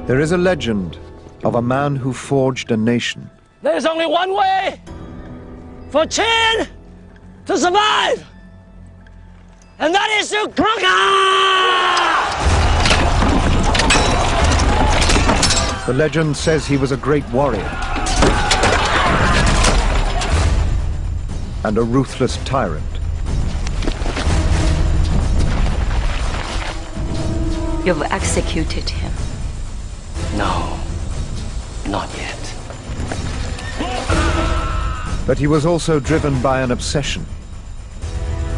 There is a legend of a man who forged a nation. There's only one way for Qin to survive, and that is to conquer! The legend says he was a great warrior and a ruthless tyrant. You've executed him. No, not yet. But he was also driven by an obsession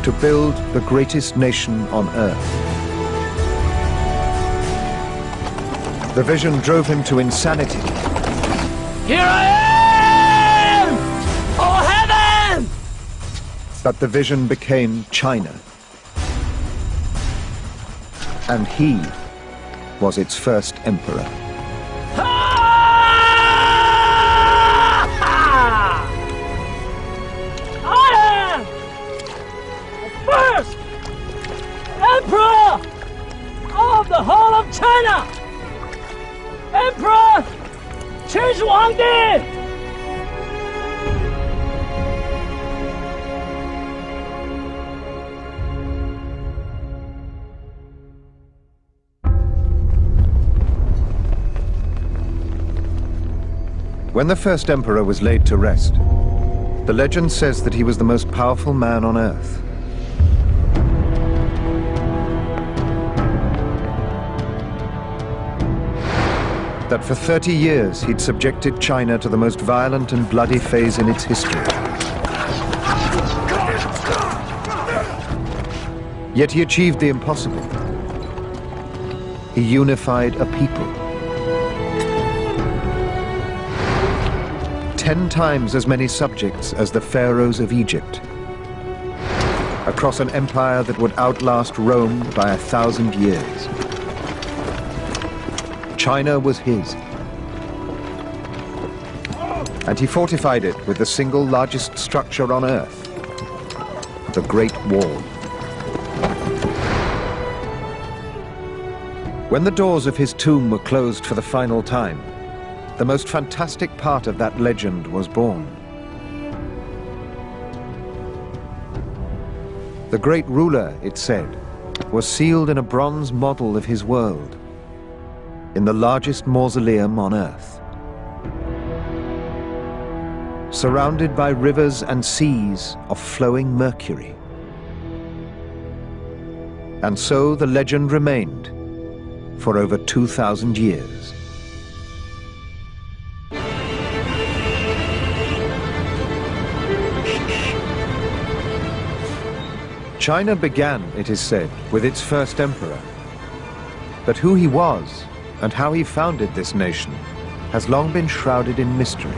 to build the greatest nation on earth. The vision drove him to insanity. Here I am! Oh, heaven! But the vision became China. And he was its first emperor. I am the first emperor of the whole of China! Emperor Qin Shi Huangdi! When the first emperor was laid to rest, the legend says that he was the most powerful man on earth. That for 30 years he'd subjected China to the most violent and bloody phase in its history. Yet he achieved the impossible. He unified a people. 10 times as many subjects as the pharaohs of Egypt, across an empire that would outlast Rome by 1,000 years. China was his, and he fortified it with the single largest structure on earth, the Great Wall. When the doors of his tomb were closed for the final time, the most fantastic part of that legend was born. The great ruler, it said, was sealed in a bronze model of his world, in the largest mausoleum on earth. Surrounded by rivers and seas of flowing mercury. And so the legend remained for over 2,000 years. China began, it is said, with its first emperor. But who he was and how he founded this nation has long been shrouded in mystery.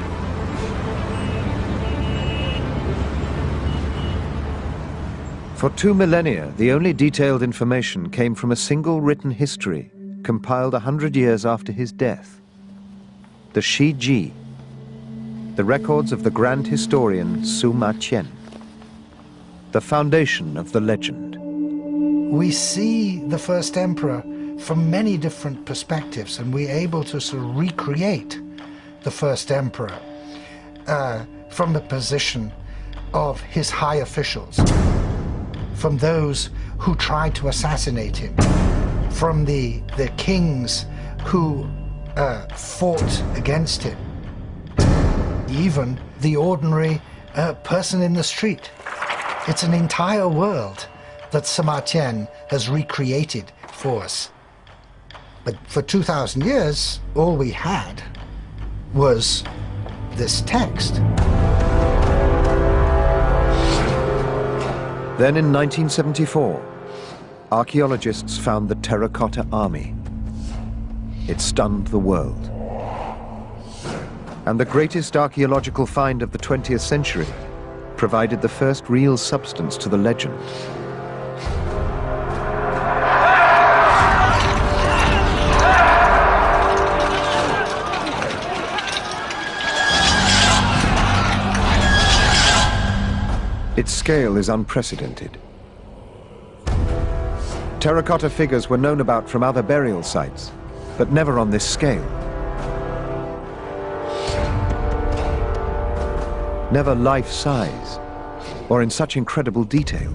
For 2 millennia, the only detailed information came from a single written history compiled 100 years after his death. The Shi Ji, the records of the grand historian Sima Qian, the foundation of the legend. We see the first emperor from many different perspectives, and we're able to sort of recreate the first emperor from the position of his high officials, from those who tried to assassinate him, from the kings who fought against him, even the ordinary person in the street. It's an entire world that Sima Qian has recreated for us. But for 2,000 years, all we had was this text. Then in 1974, archaeologists found the Terracotta Army. It stunned the world. And the greatest archaeological find of the 20th century provided the first real substance to the legend. Its scale is unprecedented. Terracotta figures were known about from other burial sites, but never on this scale. Never life-size, or in such incredible detail.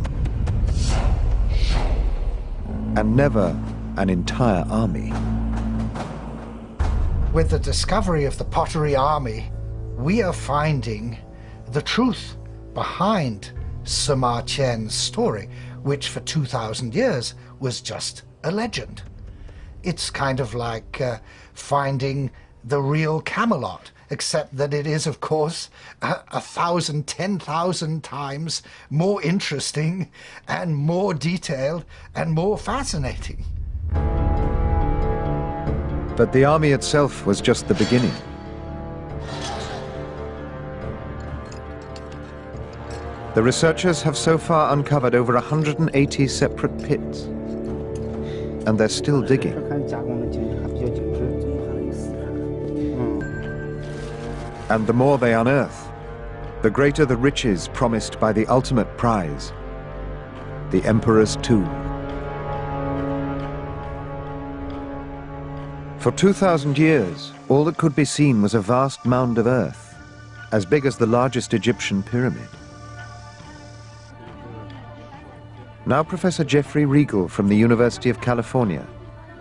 And never an entire army. With the discovery of the Pottery Army, we are finding the truth behind Sima Qian's story, which for 2,000 years was just a legend. It's kind of like finding the real Camelot, except that it is, of course, 1,000, 10,000 times more interesting and more detailed and more fascinating. But the army itself was just the beginning. The researchers have so far uncovered over 180 separate pits, and they're still digging. And the more they unearth, the greater the riches promised by the ultimate prize, the Emperor's tomb. For 2,000 years, all that could be seen was a vast mound of earth, as big as the largest Egyptian pyramid. Now Professor Jeffrey Riegel from the University of California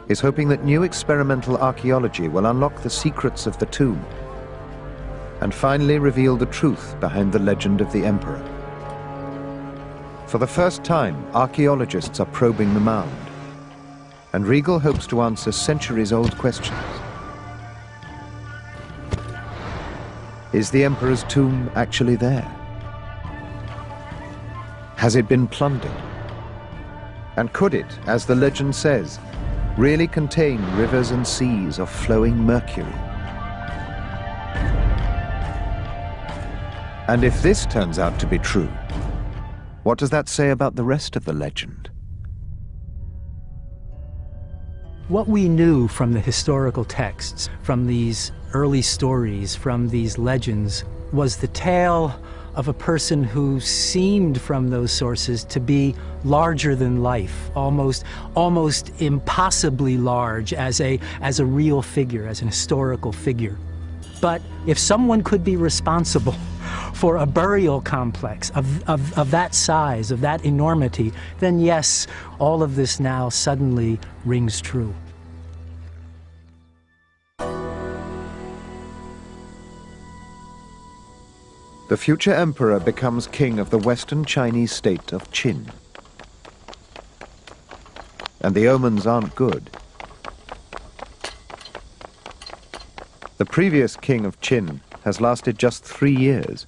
is hoping that new experimental archaeology will unlock the secrets of the tomb and finally reveal the truth behind the legend of the Emperor. For the first time, archaeologists are probing the mound, and Riegel hopes to answer centuries-old questions. Is the Emperor's tomb actually there? Has it been plundered? And could it, as the legend says, really contain rivers and seas of flowing mercury? And if this turns out to be true, what does that say about the rest of the legend? What we knew from the historical texts, from these early stories, from these legends, was the tale of a person who seemed from those sources to be larger than life, almost impossibly large as a real figure, as an historical figure. But if someone could be responsible for a burial complex of that size, of that enormity, then yes, all of this now suddenly rings true. The future emperor becomes king of the western Chinese state of Qin. And the omens aren't good. The previous king of Qin has lasted just 3 years.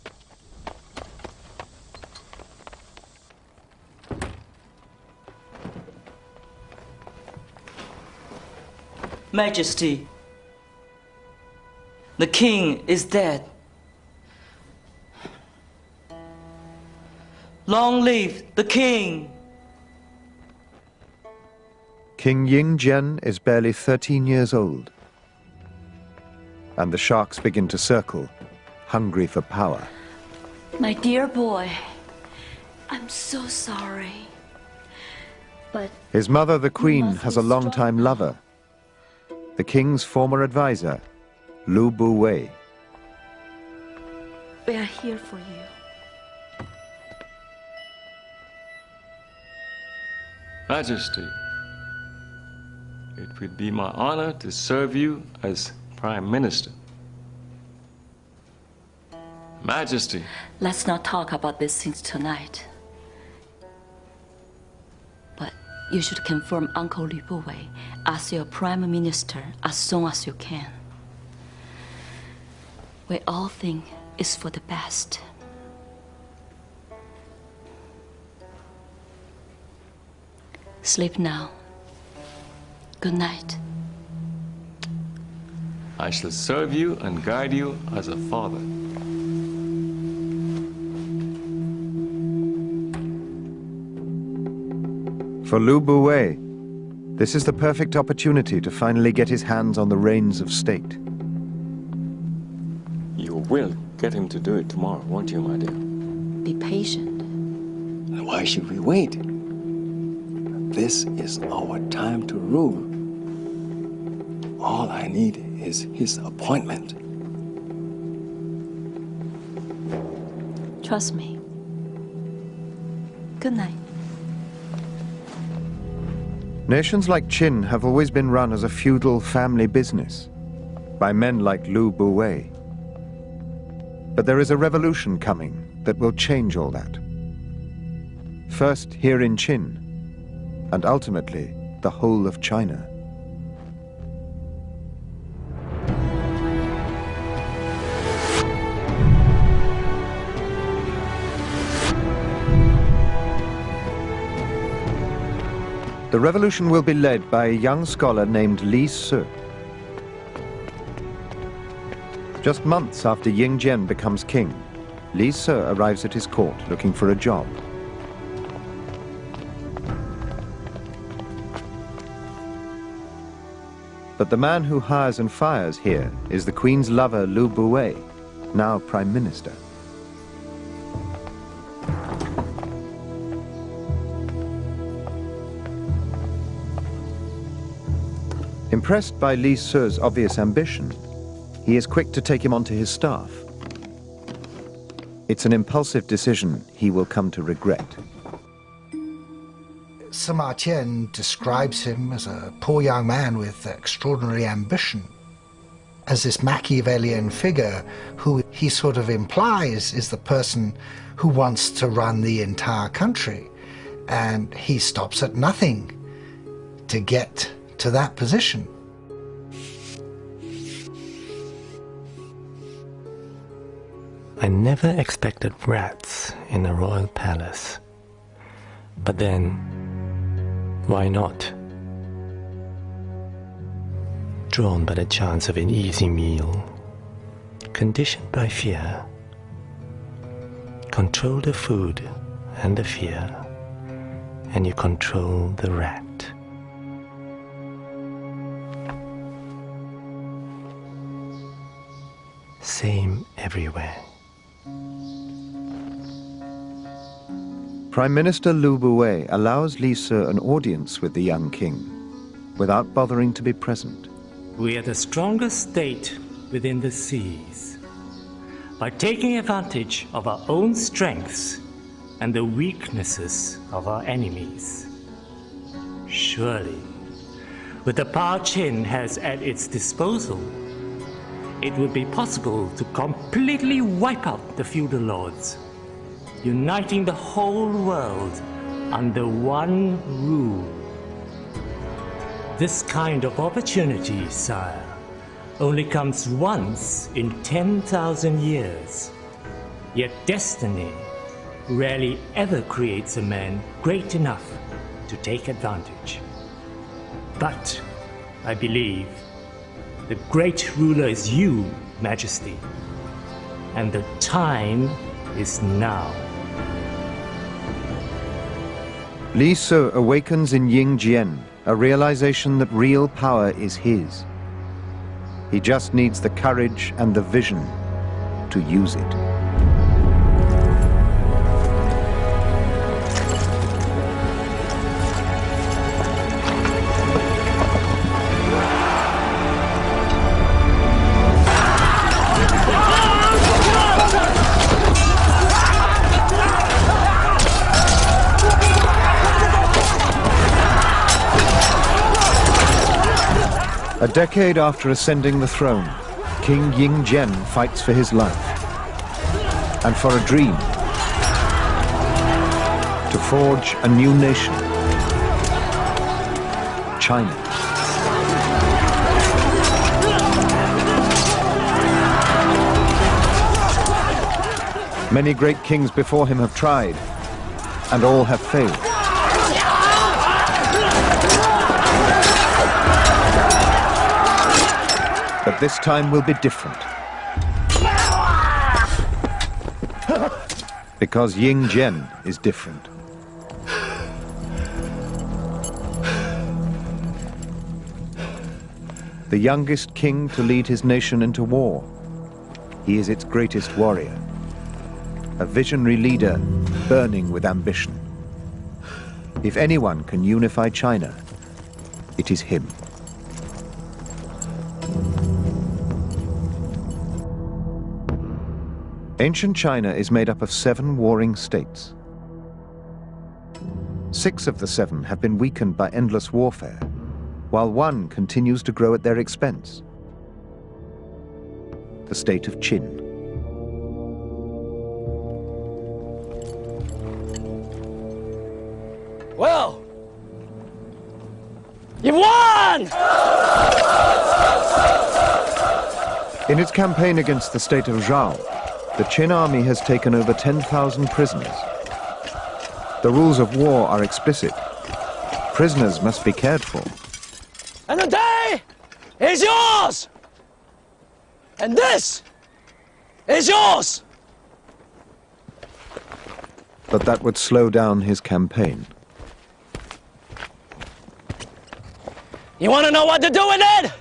Majesty, the king is dead. Long live the king! King Ying-jian is barely 13 years old. And the sharks begin to circle, hungry for power. My dear boy, I'm so sorry. But his mother, the queen, has a long-time lover, the king's former advisor, Lu Bu-wei. we are here for you. Majesty, it would be my honor to serve you as Prime Minister. Majesty. Let's not talk about these things tonight. But you should confirm Uncle Lu Bu-wei as your Prime Minister as soon as you can. We all think it's for the best. Sleep now. Good night. I shall serve you and guide you as a father. For Lu Bu-wei, this is the perfect opportunity to finally get his hands on the reins of state. You will get him to do it tomorrow, won't you, my dear? Be patient. And why should we wait? This is our time to rule. All I need is his appointment. Trust me. Good night. Nations like Qin have always been run as a feudal family business by men like Lu Buwei. But there is a revolution coming that will change all that. First here in Qin, and ultimately the whole of China. The revolution will be led by a young scholar named Li Se. Just months after Ying Jian becomes king, Li Se arrives at his court looking for a job. But the man who hires and fires here is the queen's lover Lu Buwei, now prime minister. Impressed by Li Se's obvious ambition, he is quick to take him onto his staff. It's an impulsive decision he will come to regret. Sima Qian describes him as a poor young man with extraordinary ambition, as this Machiavellian figure who he sort of implies is the person who wants to run the entire country. And he stops at nothing to get to that position. I never expected rats in a royal palace. But then, why not? Drawn by the chance of an easy meal, conditioned by fear, control the food and the fear, and you control the rat. Same everywhere. Prime Minister Lu Buwei allows Li Se an audience with the young king, without bothering to be present. We are the strongest state within the seas. By taking advantage of our own strengths and the weaknesses of our enemies. Surely, with the power Qin has at its disposal, it would be possible to completely wipe out the feudal lords, uniting the whole world under one rule. This kind of opportunity, sire, only comes once in 10,000 years. Yet destiny rarely ever creates a man great enough to take advantage. But I believe the great ruler is you, Majesty, and the time is now. Li Se awakens in Ying Jian a realization that real power is his. He just needs the courage and the vision to use it. A decade after ascending the throne, King Ying Jian fights for his life and for a dream to forge a new nation, China. Many great kings before him have tried, and all have failed. But this time will be different. Because Ying Jian is different. The youngest king to lead his nation into war. He is its greatest warrior. A visionary leader burning with ambition. If anyone can unify China, it is him. Ancient China is made up of 7 warring states. 6 of the 7 have been weakened by endless warfare, while 1 continues to grow at their expense. The state of Qin. Well, you've won! In its campaign against the state of Zhao, the Qin army has taken over 10,000 prisoners. The rules of war are explicit. Prisoners must be cared for. And the day is yours! And this is yours! But that would slow down his campaign. You want to know what to do with it?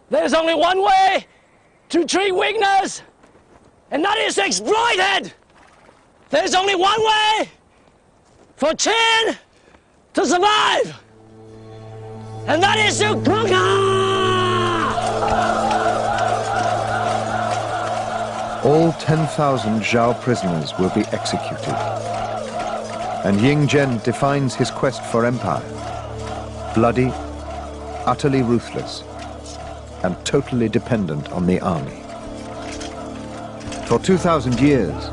There's only one way to treat weakness, and that is to exploit it. There's only one way for Qin to survive, and that is to conquer! All 10,000 Zhao prisoners will be executed. And Ying Zhen defines his quest for empire. Bloody, utterly ruthless, and totally dependent on the army. For 2,000 years,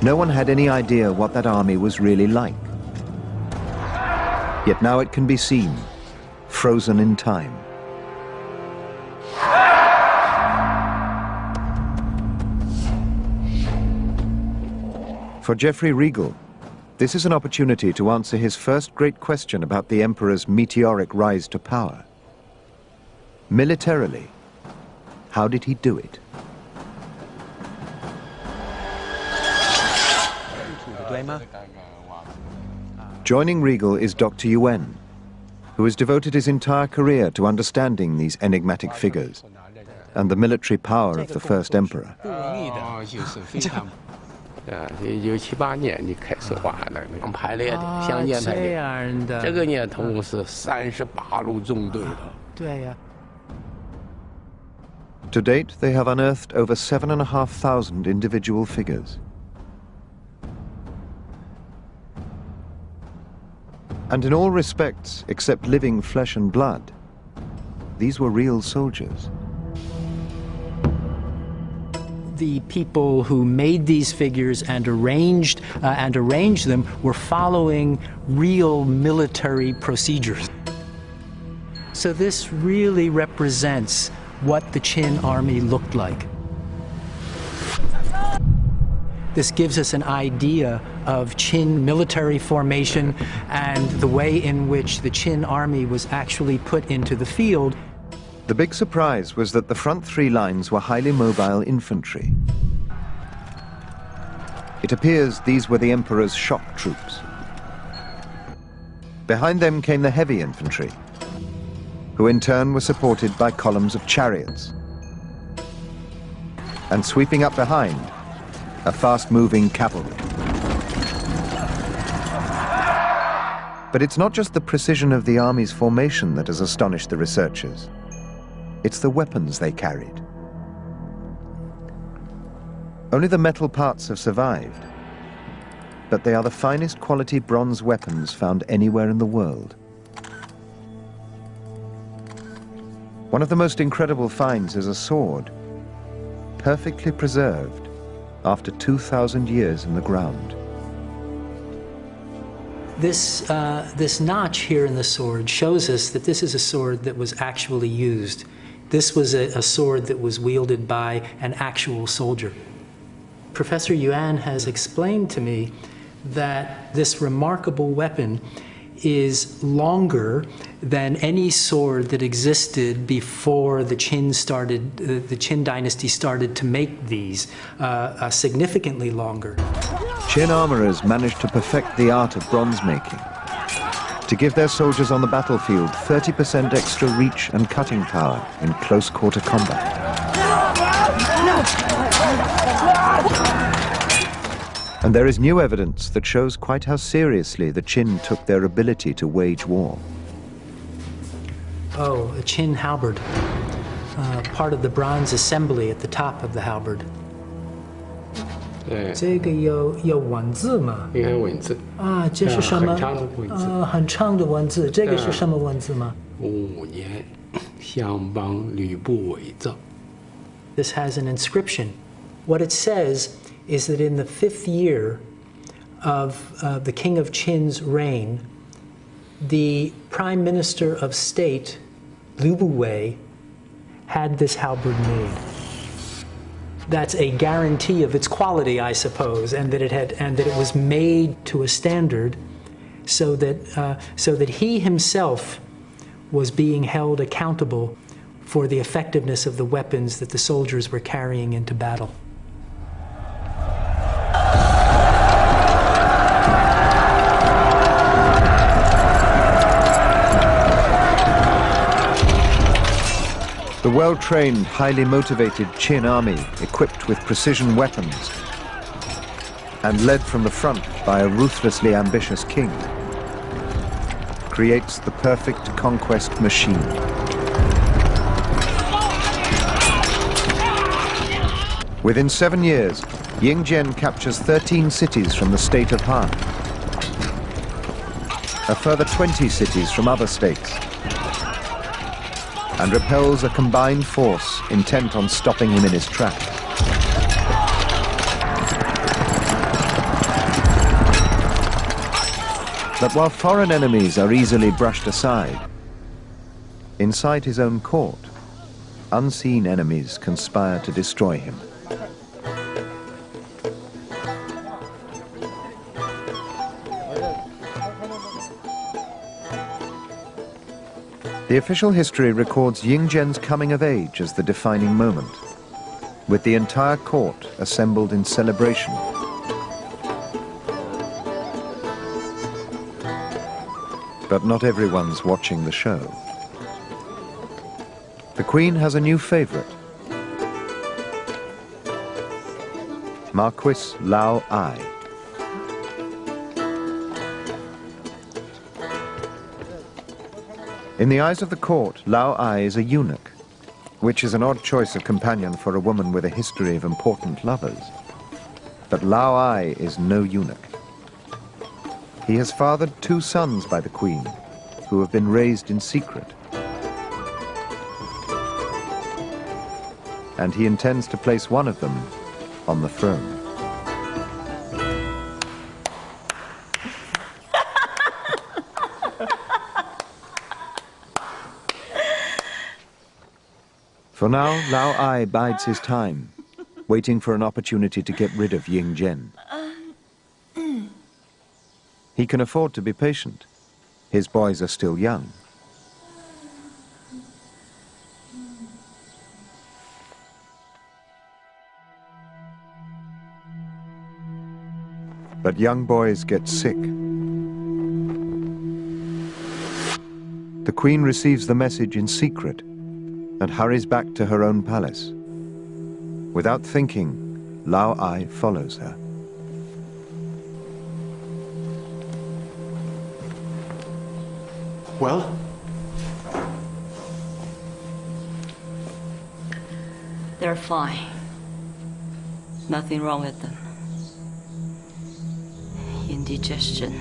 no one had any idea what that army was really like. Yet now it can be seen, frozen in time. For Geoffrey Regal, this is an opportunity to answer his first great question about the Emperor's meteoric rise to power. Militarily, how did he do it? Joining Regal is Dr. Yuan, who has devoted his entire career to understanding these enigmatic figures and the military power of the first emperor. 1978年就开始画了，排列的，相间排列。这个呢，总共是38路纵队的。对呀。 To date, they have unearthed over 7,500 individual figures. And in all respects, except living flesh and blood, these were real soldiers. The people who made these figures and arranged them were following real military procedures. So this really represents what the Qin army looked like. This gives us an idea of Qin military formation and the way in which the Qin army was actually put into the field. The big surprise was that the front 3 lines were highly mobile infantry. It appears these were the Emperor's shock troops. Behind them came the heavy infantry, who in turn were supported by columns of chariots. And sweeping up behind, a fast-moving cavalry. But it's not just the precision of the army's formation that has astonished the researchers. It's the weapons they carried. Only the metal parts have survived, but they are the finest quality bronze weapons found anywhere in the world. One of the most incredible finds is a sword, perfectly preserved after 2,000 years in the ground. This notch here in the sword shows us that this is a sword that was actually used. This was a sword that was wielded by an actual soldier. Professor Yuan has explained to me that this remarkable weapon is longer than any sword that existed before the Qin dynasty started to make these, significantly longer. Qin armorers managed to perfect the art of bronze making, to give their soldiers on the battlefield 30% extra reach and cutting power in close-quarter combat. And there is new evidence that shows quite how seriously the Qin took their ability to wage war. Oh, a Qin halberd, part of the bronze assembly at the top of the halberd. 这个有文字吗？你看文字啊，这是什么？很长的文字。很长的文字，这个是什么文字吗？5年，相邦吕不韦造。This has an inscription. What it says is that in the 5th year of the King of Qin's reign, the Prime Minister of State, Liu Buwei, had this halberd made. That's a guarantee of its quality, I suppose, and that it was made to a standard, so that he himself was being held accountable for the effectiveness of the weapons that the soldiers were carrying into battle. The well-trained, highly motivated Qin army, equipped with precision weapons and led from the front by a ruthlessly ambitious king, creates the perfect conquest machine. Within 7 years, Yingzhen captures 13 cities from the state of Han, a further 20 cities from other states, and repels a combined force intent on stopping him in his track. But while foreign enemies are easily brushed aside, inside his own court, unseen enemies conspire to destroy him. The official history records Yingzhen's coming of age as the defining moment, with the entire court assembled in celebration. But not everyone's watching the show. The Queen has a new favorite, Marquis Lao Ai. In the eyes of the court, Lao Ai is a eunuch, which is an odd choice of companion for a woman with a history of important lovers. But Lao Ai is no eunuch. He has fathered 2 sons by the Queen, who have been raised in secret. And he intends to place one of them on the throne. For now, Lao Ai bides his time, waiting for an opportunity to get rid of Yingzhen. He can afford to be patient. His boys are still young. But young boys get sick. The Queen receives the message in secret and hurries back to her own palace. Without thinking, Lao Ai follows her. Well? They're fine. Nothing wrong with them. Indigestion.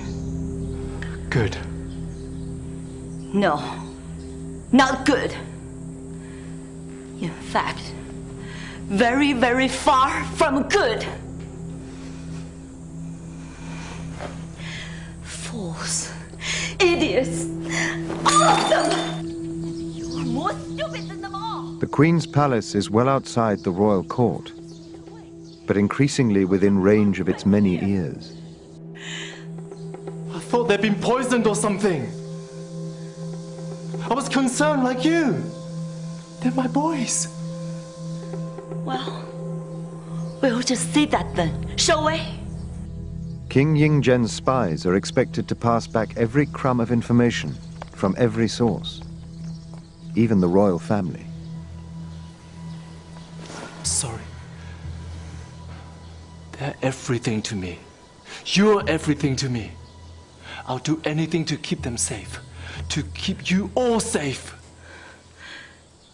Good. No, not good. In fact, very, very far from good. Fools, idiots, all of them! You are more stupid than them all! The Queen's palace is well outside the royal court, but increasingly within range of its many ears. thought they'd been poisoned or something. I was concerned like you. They're my boys. Well, we'll just see that then, shall we? King Ying-Zhen's spies are expected to pass back every crumb of information from every source, even the royal family. Sorry. They're everything to me. You're everything to me. I'll do anything to keep them safe, to keep you all safe.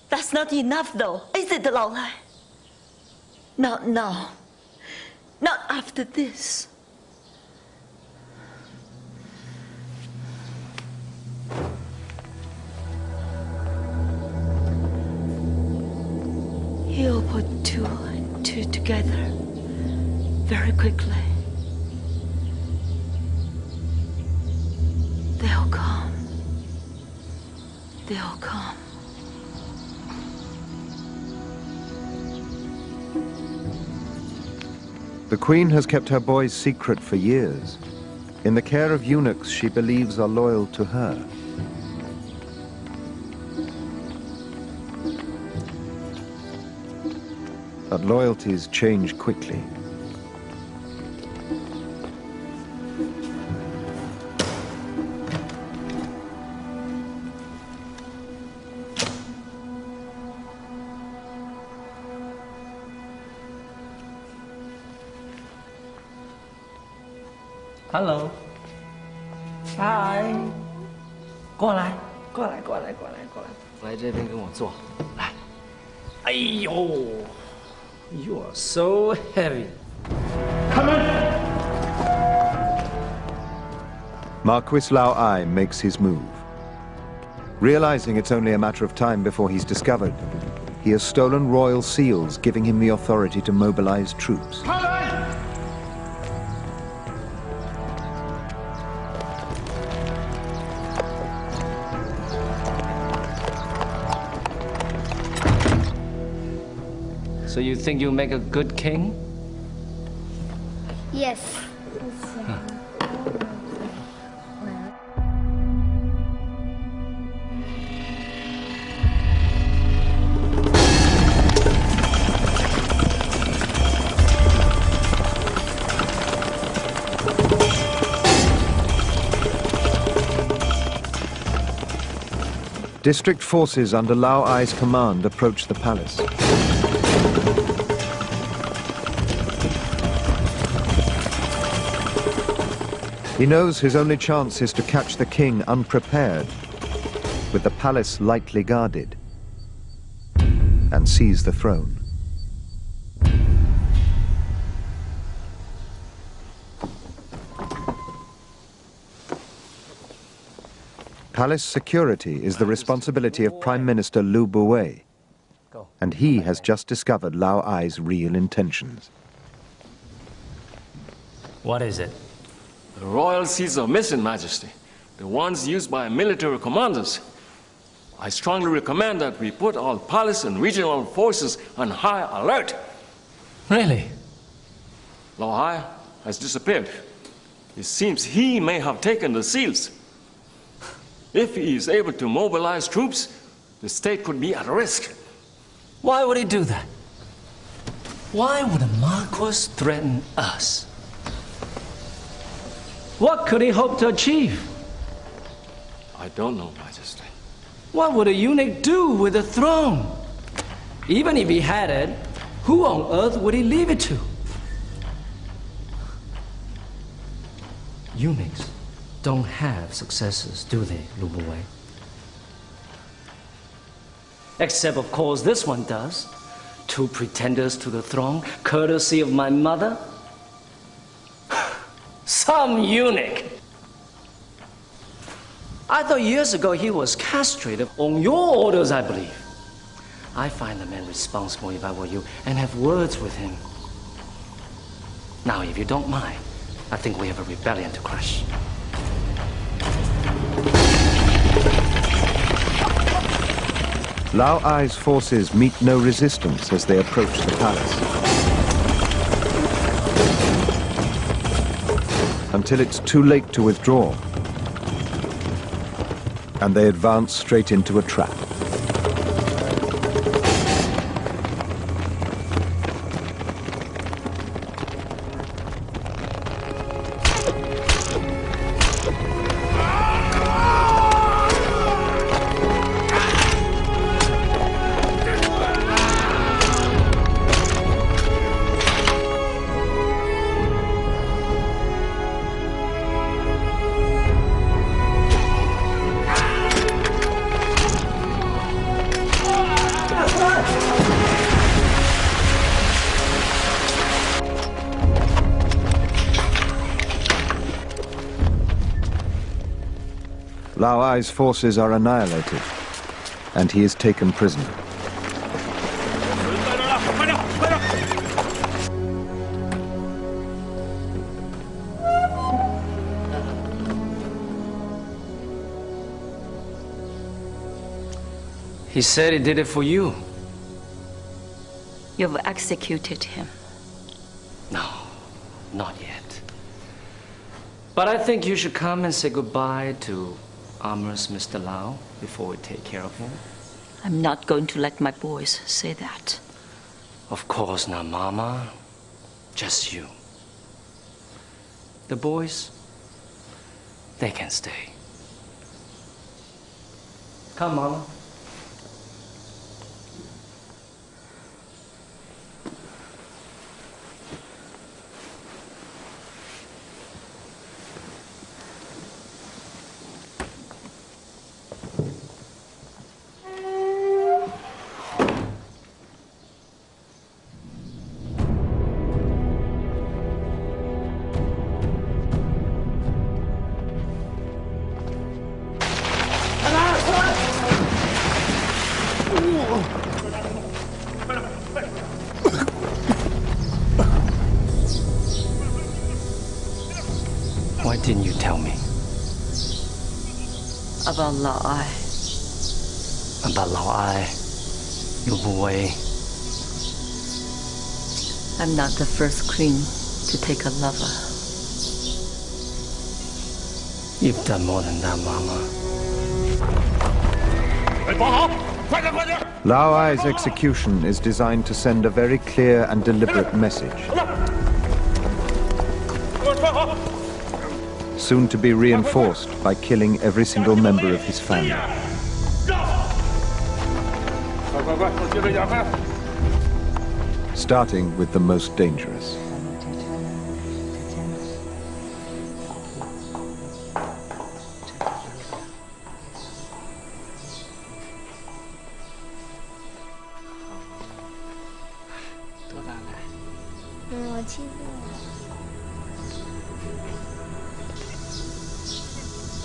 That's not enough, though, is it, Lao Lai? Not now. Not after this. He'll put two and two together very quickly. They'll come. They'll come. The queen has kept her boys secret for years, in the care of eunuchs she believes are loyal to her. But loyalties change quickly. Hello. Hi. 过来，过来，过来，过来，过来，来这边跟我坐。来。哎呦 ，You are so heavy. Come in. Marquis Lao Ai makes his move. Realizing it's only a matter of time before he's discovered, he has stolen royal seals, giving him the authority to mobilize troops. So you think you'll make a good king? Yes. District forces under Lao Ai's command approach the palace. He knows his only chance is to catch the king unprepared, with the palace lightly guarded, and seize the throne. Palace security is the responsibility of Prime Minister Liu Buwei, and he has just discovered Lao Ai's real intentions. What is it? The royal seals are missing, Majesty. The ones used by military commanders. I strongly recommend that we put all palace and regional forces on high alert. Really? Lao Ai has disappeared. It seems he may have taken the seals. If he is able to mobilize troops, the state could be at risk. Why would he do that? Why would a Marquis threaten us? What could he hope to achieve? I don't know, Majesty. What would a eunuch do with the throne? Even if he had it, who on earth would he leave it to? Eunuchs don't have successors, do they, Liu Buwei? Except, of course, this one does. 2 pretenders to the throne, courtesy of my mother. Some eunuch. I thought years ago he was castrated on your orders, I believe. I find the man responsible if I were you and have words with him. Now, if you don't mind, I think we have a rebellion to crush. Lao Ai's forces meet no resistance as they approach the palace. Until it's too late to withdraw, and they advance straight into a trap. Lao Ai's forces are annihilated, and he is taken prisoner. He said he did it for you. You've executed him. No, not yet. But I think you should come and say goodbye to Amherst Mr. Lau before we take care of him. I'm not going to let my boys say that. Of course not, Mama. Just you. The boys, they can stay. Come, Mama. Why didn't you tell me? About Lao Ai. About Lao Ai, Yu Wei. I'm not the first queen to take a lover. You've done more than that, Mama. Lao Ai's execution is designed to send a very clear and deliberate message. Soon to be reinforced by killing every single member of his family. Starting with the most dangerous.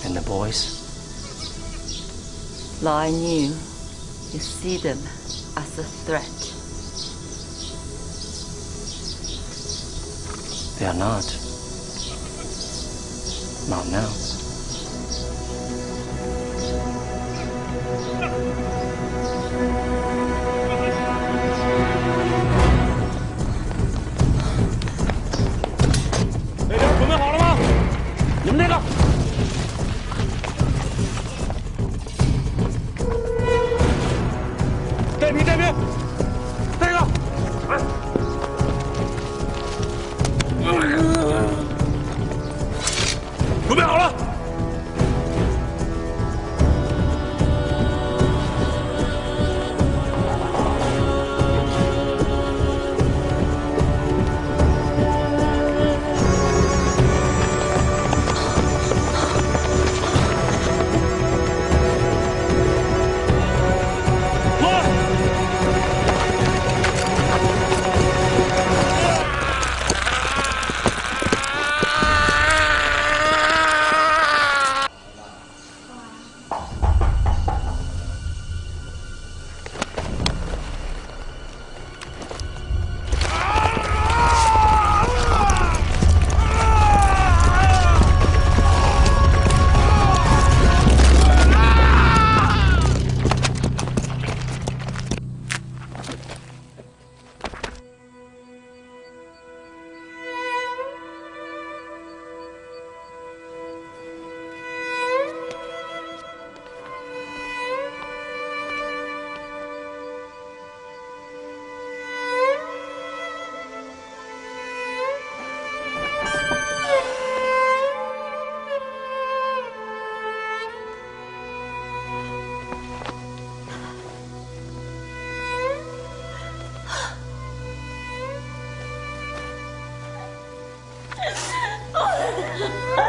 And the boys? Lao Ai knew you see them as a threat. They are not. Not now.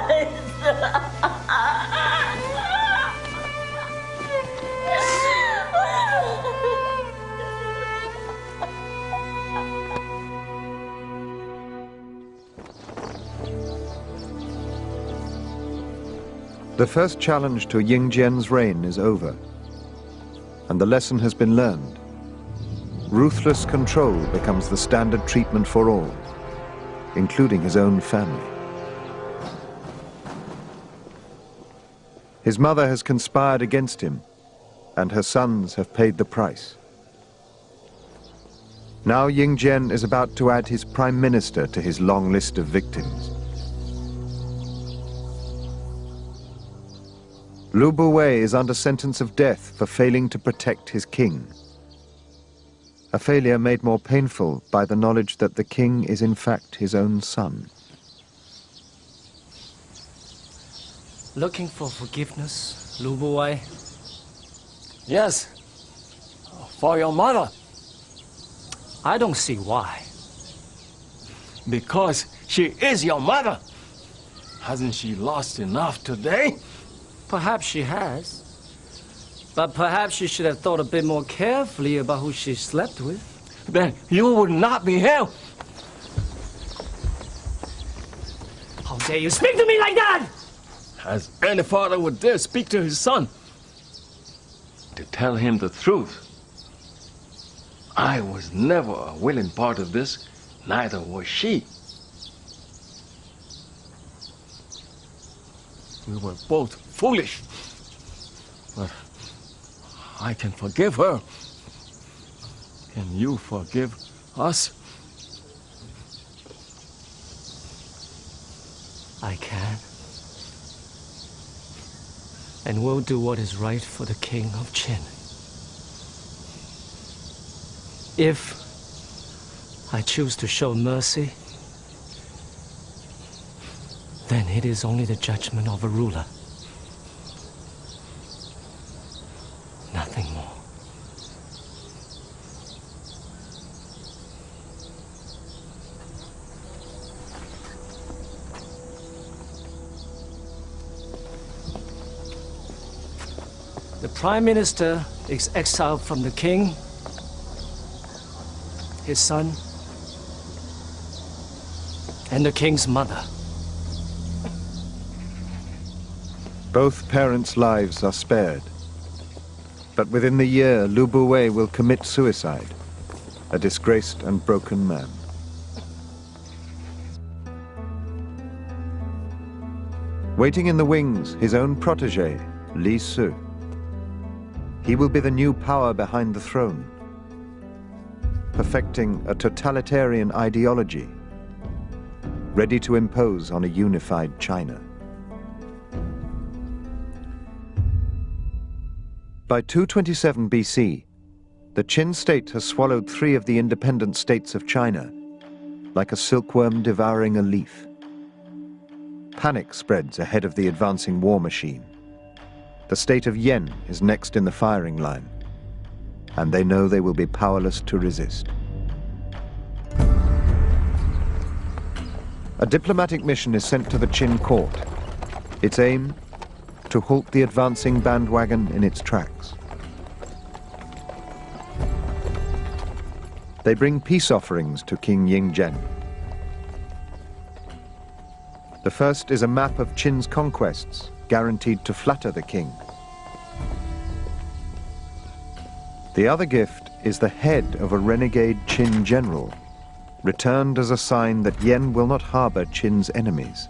孩子。The first challenge to Ying Jian's reign is over, and the lesson has been learned. Ruthless control becomes the standard treatment for all, including his own family. His mother has conspired against him, and her sons have paid the price. Now Ying Jian is about to add his prime minister to his long list of victims. Lu Buwei is under sentence of death for failing to protect his king. A failure made more painful by the knowledge that the king is in fact his own son. Looking for forgiveness, Lu Buwei? Yes, for your mother. I don't see why. Because she is your mother. Hasn't she lost enough today? Perhaps she has. But perhaps she should have thought a bit more carefully about who she slept with. Then you would not be here. How dare you speak to me like that? As any father would dare speak to his son. To tell him the truth. I was never a willing part of this, neither was she. We were both foolish. But I can forgive her. Can you forgive us? I can. And will do what is right for the King of Qin. If I choose to show mercy, then it is only the judgment of a ruler. Nothing more. The Prime Minister is exiled from the king, his son, and the king's mother. Both parents' lives are spared. But within the year, Lu Buwei will commit suicide, a disgraced and broken man. Waiting in the wings, his own protege, Li Su. He will be the new power behind the throne, perfecting a totalitarian ideology, ready to impose on a unified China. By 227 BC, the Qin state has swallowed 3 of the independent states of China, like a silkworm devouring a leaf. Panic spreads ahead of the advancing war machine. The state of Yen is next in the firing line, and they know they will be powerless to resist. A diplomatic mission is sent to the Qin court. Its aim? To halt the advancing bandwagon in its tracks. They bring peace offerings to King Ying Jian. The first is a map of Qin's conquests, guaranteed to flatter the king. The other gift is the head of a renegade Qin general, returned as a sign that Yen will not harbor Qin's enemies.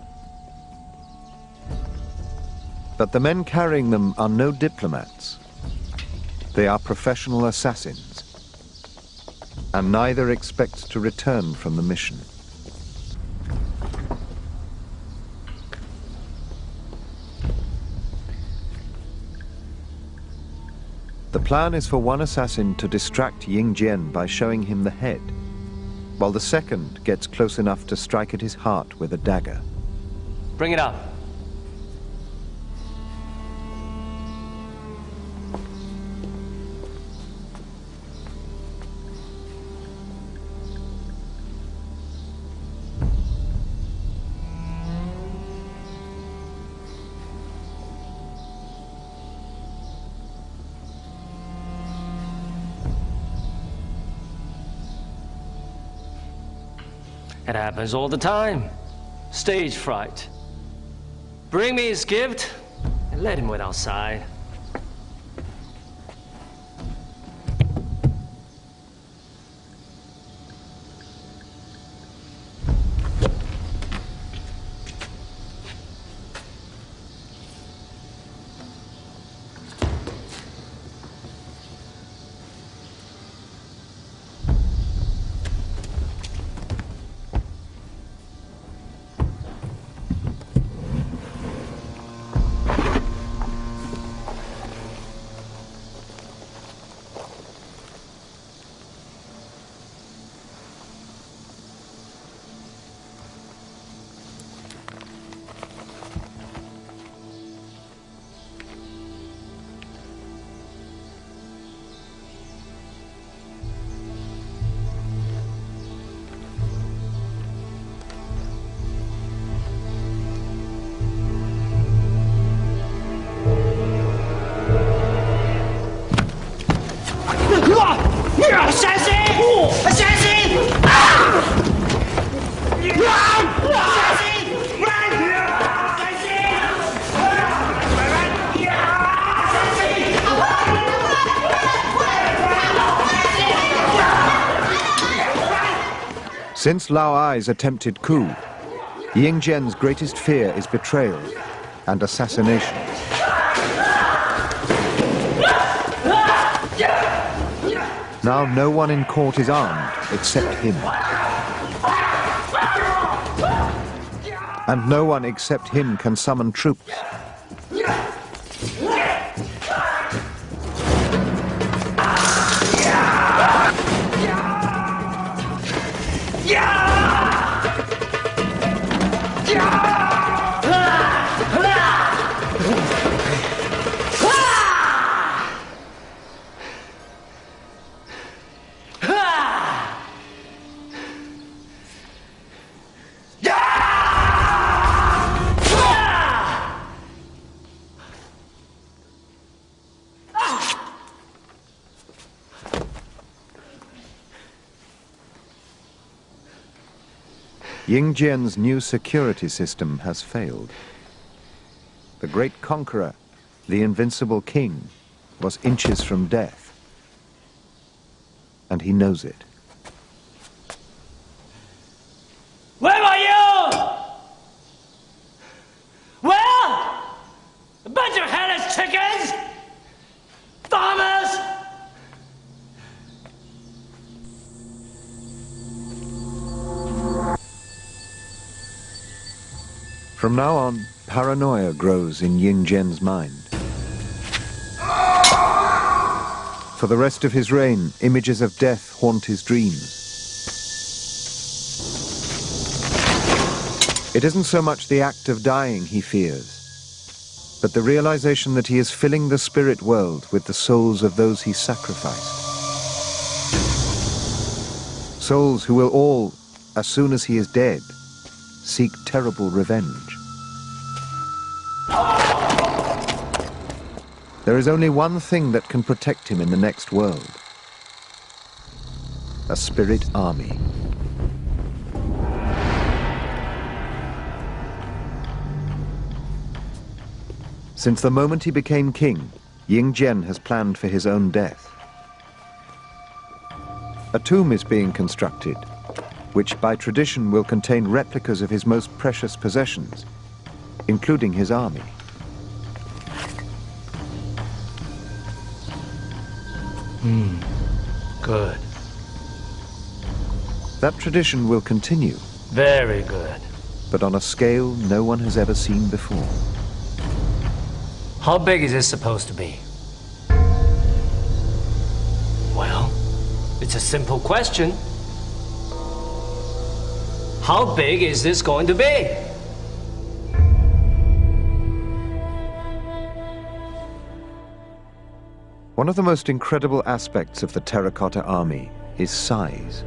But the men carrying them are no diplomats. They are professional assassins, and neither expects to return from the mission. The plan is for one assassin to distract Ying Jian by showing him the head, while the second gets close enough to strike at his heart with a dagger. Bring it up. It happens all the time. Stage fright. Bring me his gift and let him wait outside. Since Lao Ai's attempted coup, Ying Jian's greatest fear is betrayal and assassination. Now no one in court is armed except him. And no one except him can summon troops. Ying Jian's new security system has failed. The great conqueror, the invincible king, was inches from death. And he knows it. Where are you? Where? A bunch of hellish chickens? Farmers? From now on, paranoia grows in Ying Jian's mind. For the rest of his reign, images of death haunt his dreams. It isn't so much the act of dying he fears, but the realization that he is filling the spirit world with the souls of those he sacrificed. Souls who will all, as soon as he is dead, seek terrible revenge. There is only one thing that can protect him in the next world: a spirit army. Since the moment he became king, Ying Jian has planned for his own death. A tomb is being constructed, which by tradition will contain replicas of his most precious possessions, including his army. Good. That tradition will continue, Very good. but on a scale no one has ever seen before. How big is this supposed to be? Well, it's a simple question. How big is this going to be? One of the most incredible aspects of the terracotta army is size.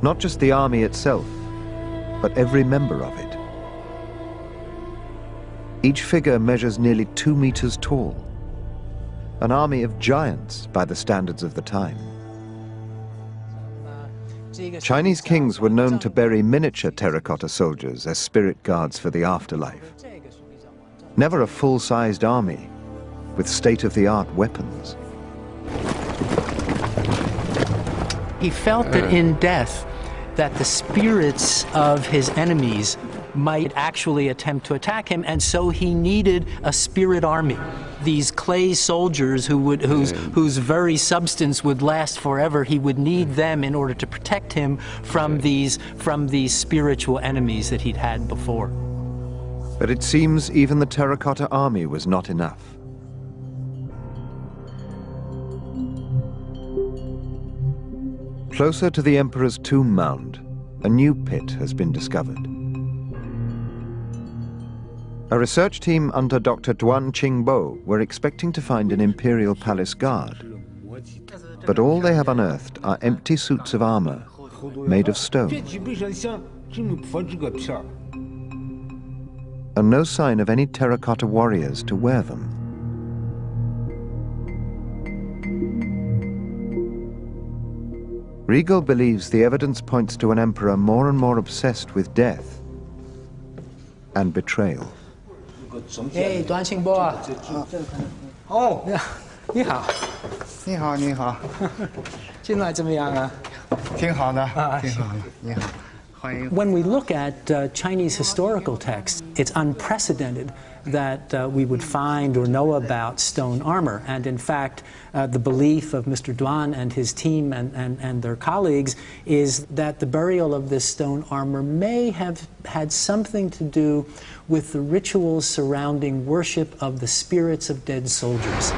Not just the army itself, but every member of it. Each figure measures nearly 2 meters tall, an army of giants by the standards of the time. Chinese kings were known to bury miniature terracotta soldiers as spirit guards for the afterlife. Never a full-sized army with state-of-the-art weapons. He felt that in death, that the spirits of his enemies might actually attempt to attack him, and so he needed a spirit army. These clay soldiers whose very substance would last forever, he would need them in order to protect him from these spiritual enemies that he'd had before. But it seems even the terracotta army was not enough. Closer to the emperor's tomb mound, a new pit has been discovered. A research team under Dr. Duan Qingbo were expecting to find an imperial palace guard. But all they have unearthed are empty suits of armor made of stone. And no sign of any terracotta warriors to wear them. Regal believes the evidence points to an emperor more and more obsessed with death and betrayal. Hey, Duan Qingbo. Oh, 你好。你好，你好。进来怎么样啊？挺好的，挺好的。你好，欢迎。 When we look at Chinese historical texts, it's unprecedented that we would find or know about stone armor. And in fact, the belief of Mr. Duan and his team and their colleagues is that the burial of this stone armor may have had something to do with the rituals surrounding worship of the spirits of dead soldiers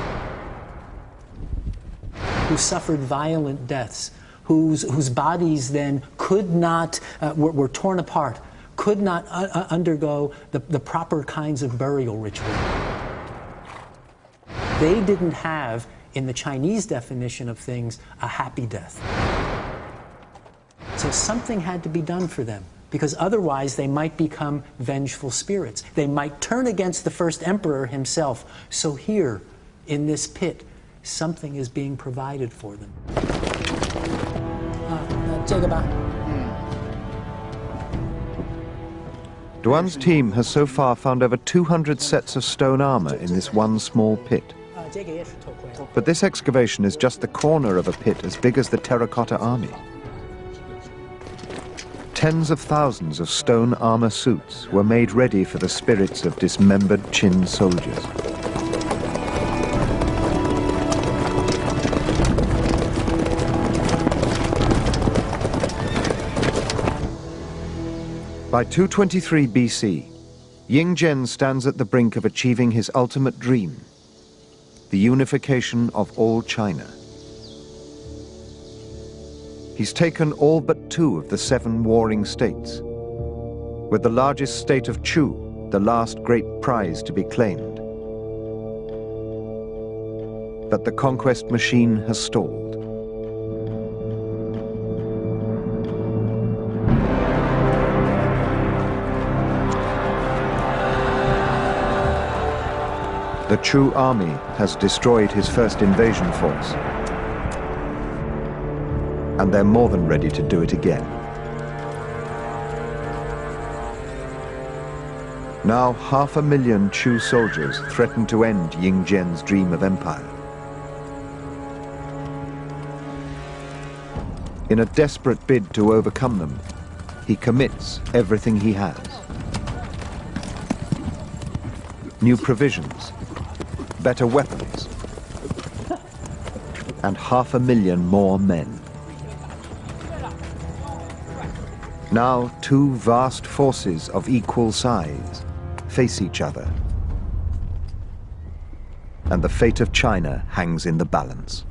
who suffered violent deaths, whose bodies then could not, were torn apart, could not undergo the proper kinds of burial ritual. They didn't have, in the Chinese definition of things, a happy death. So something had to be done for them, because otherwise they might become vengeful spirits. They might turn against the first emperor himself. So here, in this pit, something is being provided for them. 这个吧。 Duan's team has so far found over 200 sets of stone armor in this one small pit. But this excavation is just the corner of a pit as big as the terracotta army. Tens of thousands of stone armor suits were made ready for the spirits of dismembered Qin soldiers. By 223 BC, Ying Zhen stands at the brink of achieving his ultimate dream, the unification of all China. He's taken all but 2 of the 7 warring states, with the largest state of Chu, the last great prize to be claimed. But the conquest machine has stalled. The Chu army has destroyed his first invasion force, and they're more than ready to do it again. Now 500,000 Chu soldiers threaten to end Ying Zhen's dream of empire. In a desperate bid to overcome them, he commits everything he has. New provisions, better weapons, and 500,000 more men. Now 2 vast forces of equal size face each other, and the fate of China hangs in the balance.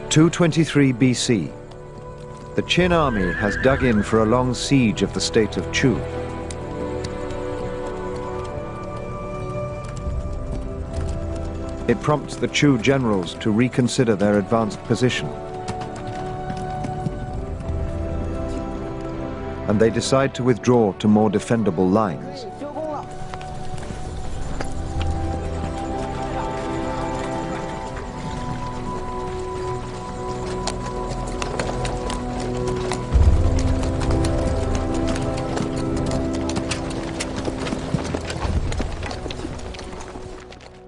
(223 BC). The Qin army has dug in for a long siege of the state of Chu. It prompts the Chu generals to reconsider their advanced position. And they decide to withdraw to more defendable lines.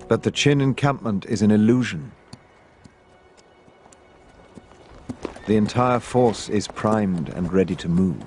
But the Qin encampment is an illusion. The entire force is primed and ready to move.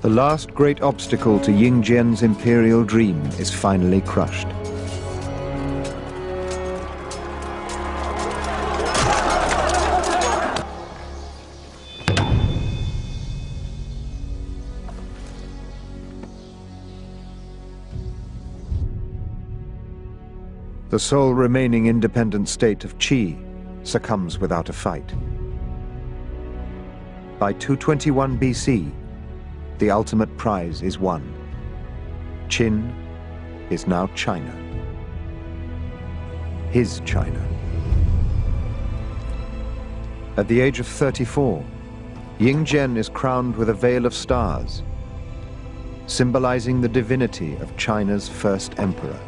The last great obstacle to Ying Jian's imperial dream is finally crushed. The sole remaining independent state of Qi succumbs without a fight. By 221 BC, the ultimate prize is won. Qin is now China. His China. At the age of 34, Ying Jian is crowned with a veil of stars, symbolizing the divinity of China's first emperor.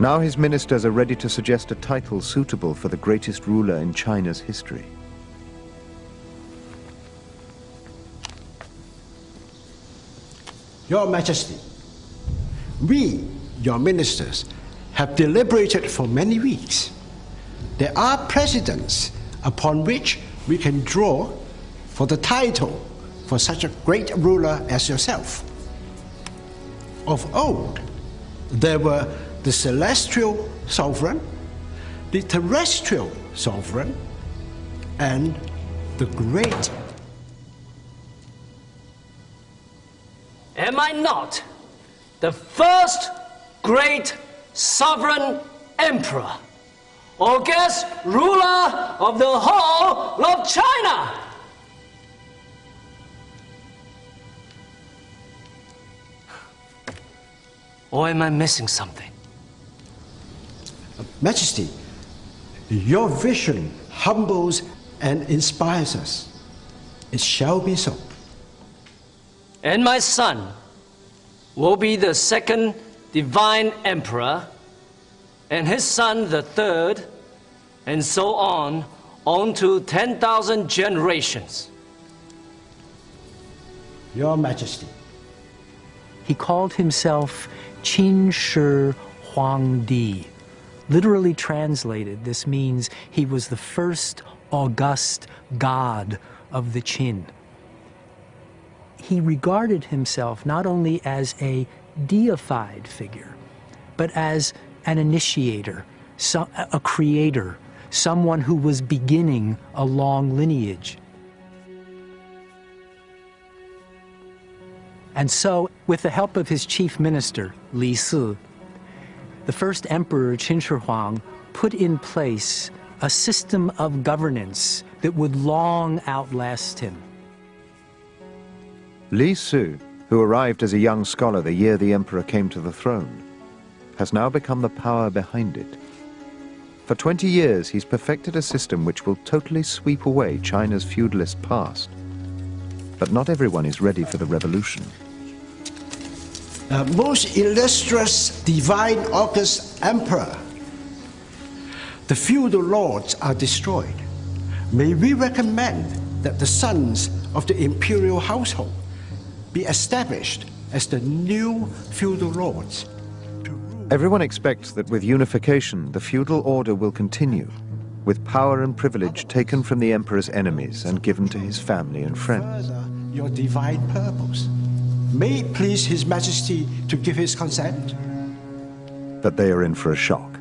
Now his ministers are ready to suggest a title suitable for the greatest ruler in China's history. Your Majesty, we, your ministers, have deliberated for many weeks. There are precedents upon which we can draw for the title for such a great ruler as yourself. Of old, there were the celestial sovereign, the terrestrial sovereign, and the great. Am I not the first great sovereign emperor, august ruler of the whole of China? Or am I missing something? Majesty, your vision humbles and inspires us. It shall be so. And my son will be the second divine emperor, and his son the third, and so on to 10,000 generations. Your Majesty. He called himself Qin Shi Huangdi. Literally translated, this means he was the first august god of the Qin. He regarded himself not only as a deified figure, but as an initiator, a creator, someone who was beginning a long lineage. And so, with the help of his chief minister, Li Si, the first emperor, Qin Shi Huang, put in place a system of governance that would long outlast him. Li Si, who arrived as a young scholar the year the emperor came to the throne, has now become the power behind it. For 20 years, he's perfected a system which will totally sweep away China's feudalist past. But not everyone is ready for the revolution. Most illustrious divine august emperor, the feudal lords are destroyed. May we recommend that the sons of the imperial household be established as the new feudal lords. Everyone expects that with unification, the feudal order will continue, with power and privilege taken from the emperor's enemies and given to his family and friends. Your divine purpose. May it please His Majesty to give his consent. But they are in for a shock.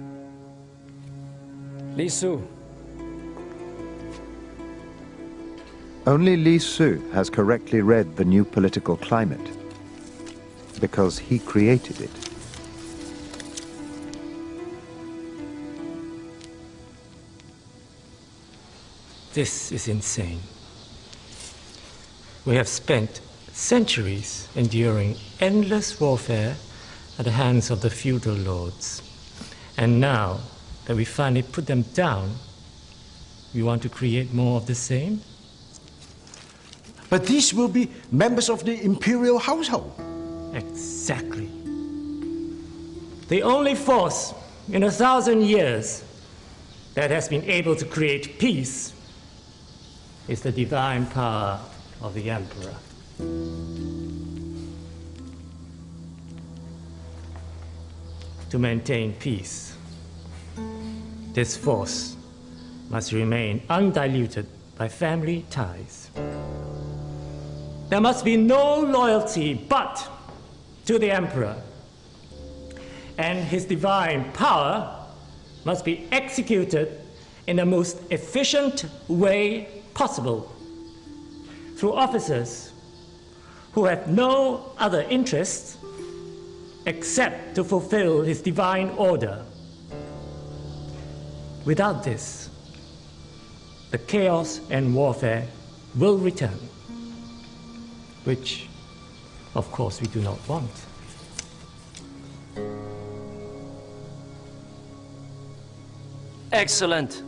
Li Su. Only Li Su has correctly read the new political climate, because he created it. This is insane. We have spent centuries enduring endless warfare at the hands of the feudal lords. And now that we finally put them down, we want to create more of the same? But these will be members of the imperial household. Exactly. The only force in 1,000 years that has been able to create peace is the divine power of the emperor. To maintain peace, this force must remain undiluted by family ties. There must be no loyalty but to the emperor, and his divine power must be executed in the most efficient way possible through officers who have no other interests except to fulfill his divine order. Without this, the chaos and warfare will return, which, of course, we do not want. Excellent.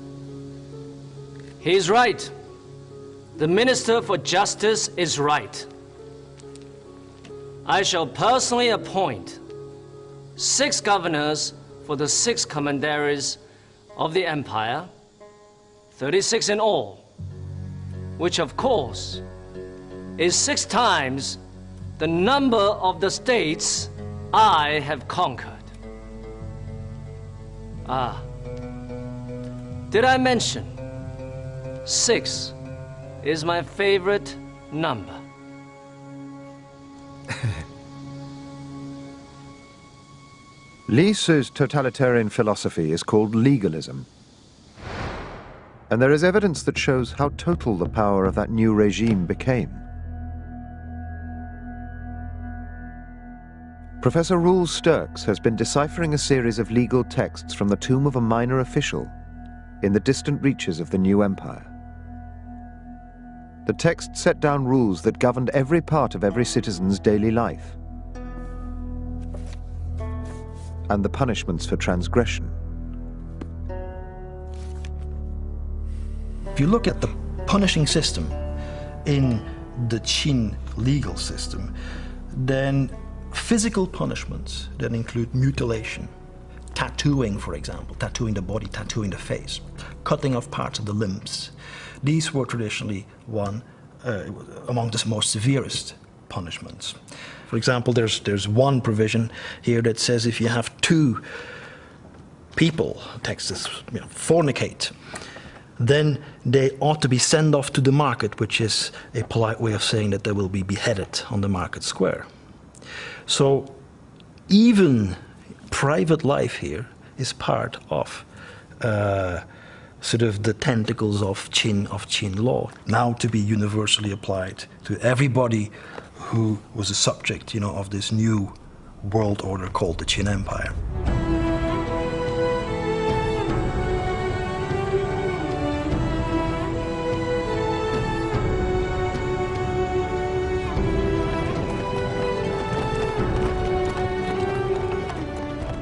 He's right. The Minister for Justice is right. I shall personally appoint 6 governors for the 6 commanderies of the empire, 36 in all, which of course is 6 times the number of the states I have conquered. Did I mention 6 is my favorite number? Li Su's totalitarian philosophy is called legalism. And there is evidence that shows how total the power of that new regime became. Professor Roel Sturks has been deciphering a series of legal texts from the tomb of a minor official in the distant reaches of the new empire. The text set down rules that governed every part of every citizen's daily life, and the punishments for transgression. If you look at the punishing system in the Qin legal system, then physical punishments that include mutilation, tattooing, for example, tattooing the body, tattooing the face, cutting off parts of the limbs, these were traditionally among the most severest punishments. For example, there's one provision here that says if you have 2 people, text says, fornicate, then they ought to be sent off to the market, which is a polite way of saying that they will be beheaded on the market square. So even private life here is part of sort of the tentacles of Qin law, now to be universally applied to everybody who was a subject, of this new world order called the Qin Empire.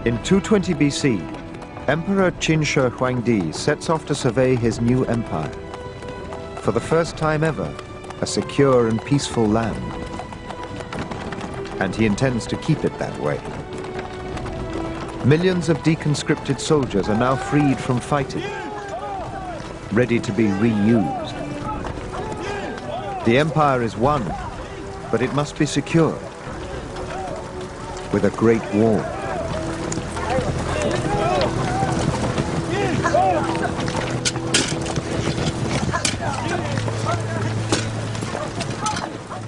In 220 BC, Emperor Qin Shi Huangdi sets off to survey his new empire. For the first time ever, a secure and peaceful land. And he intends to keep it that way. Millions of deconscripted soldiers are now freed from fighting, ready to be reused. The empire is won, but it must be secured with a great war.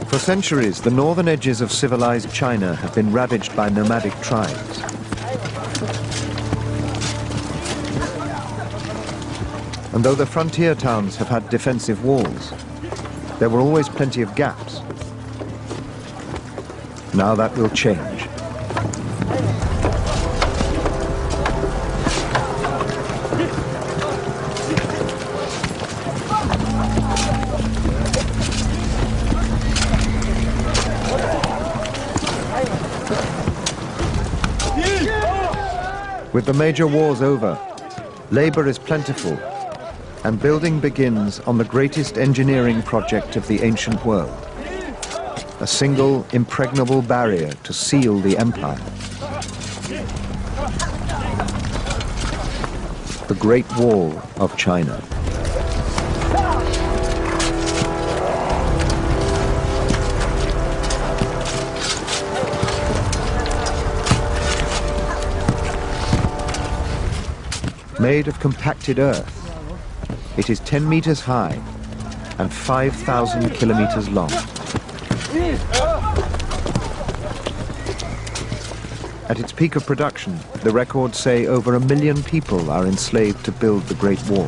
For centuries, the northern edges of civilized China have been ravaged by nomadic tribes. And though the frontier towns have had defensive walls, there were always plenty of gaps. Now that will change. With the major wars over, labor is plentiful, and building begins on the greatest engineering project of the ancient world. A single impregnable barrier to seal the empire. The Great Wall of China. Made of compacted earth, it is 10 meters high and 5,000 kilometers long. At its peak of production, the records say over 1 million people are enslaved to build the Great Wall.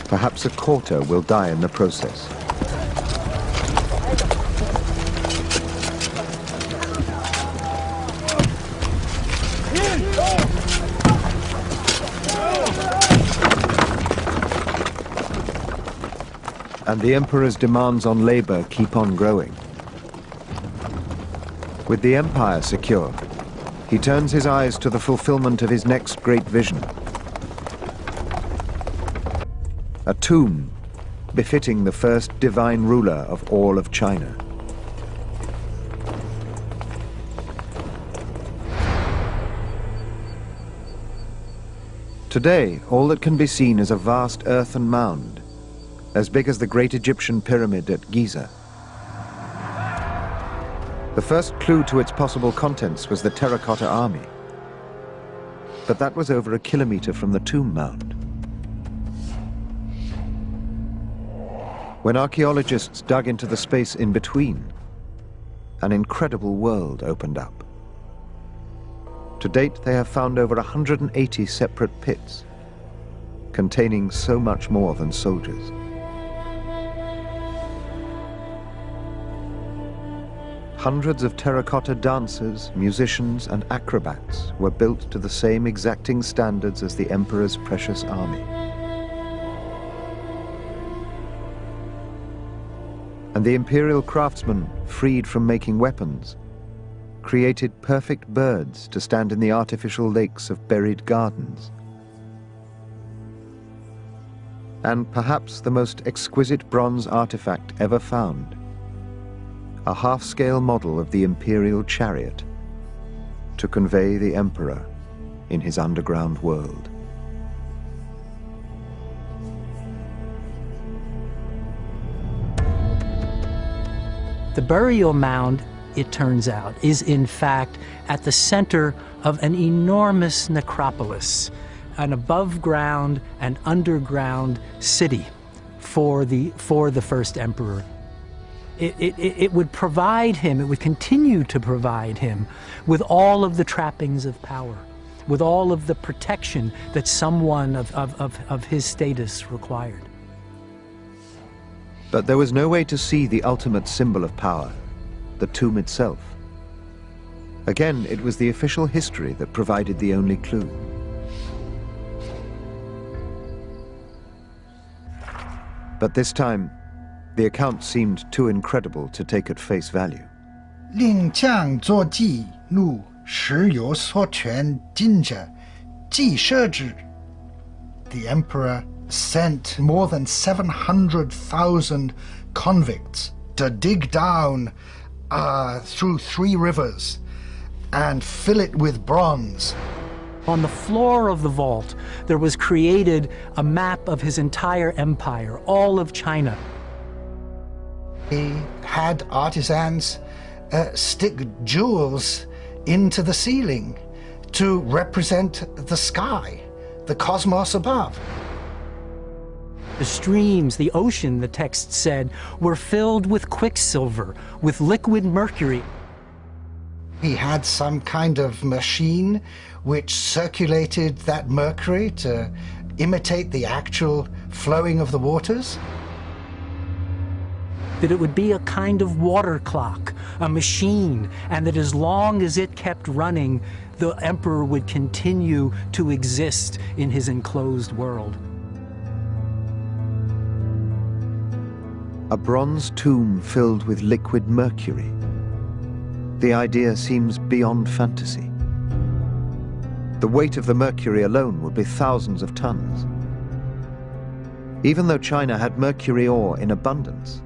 Perhaps a quarter will die in the process. And the emperor's demands on labor keep on growing. With the empire secure, he turns his eyes to the fulfillment of his next great vision. A tomb befitting the first divine ruler of all of China. Today, all that can be seen is a vast earthen mound, as big as the great Egyptian pyramid at Giza. The first clue to its possible contents was the terracotta army. But that was over a kilometer from the tomb mound. When archaeologists dug into the space in between, an incredible world opened up. To date, they have found over 180 separate pits, containing so much more than soldiers. Hundreds of terracotta dancers, musicians, and acrobats were built to the same exacting standards as the emperor's precious army. And the imperial craftsmen, freed from making weapons, created perfect birds to stand in the artificial lakes of buried gardens. And perhaps the most exquisite bronze artifact ever found, a half-scale model of the imperial chariot to convey the emperor in his underground world. The burial mound, it turns out, is in fact at the center of an enormous necropolis, an above-ground and underground city for the first emperor. It would provide him, it would continue to provide him with all of the trappings of power, with all of the protection that someone of his status required. But there was no way to see the ultimate symbol of power, the tomb itself. Again, it was the official history that provided the only clue. But this time, the account seemed too incredible to take at face value. 令将作记录时有所权尽者既设之 The emperor sent more than 700,000 convicts to dig down through 3 rivers and fill it with bronze. On the floor of the vault, there was created a map of his entire empire, all of China. He had artisans stick jewels into the ceiling to represent the sky, the cosmos above. The streams, the ocean, the text said, were filled with quicksilver, with liquid mercury. He had some kind of machine which circulated that mercury to imitate the actual flowing of the waters. That it would be a kind of water clock, a machine, and that as long as it kept running, the emperor would continue to exist in his enclosed world. A bronze tomb filled with liquid mercury. The idea seems beyond fantasy. The weight of the mercury alone would be thousands of tons. Even though China had mercury ore in abundance,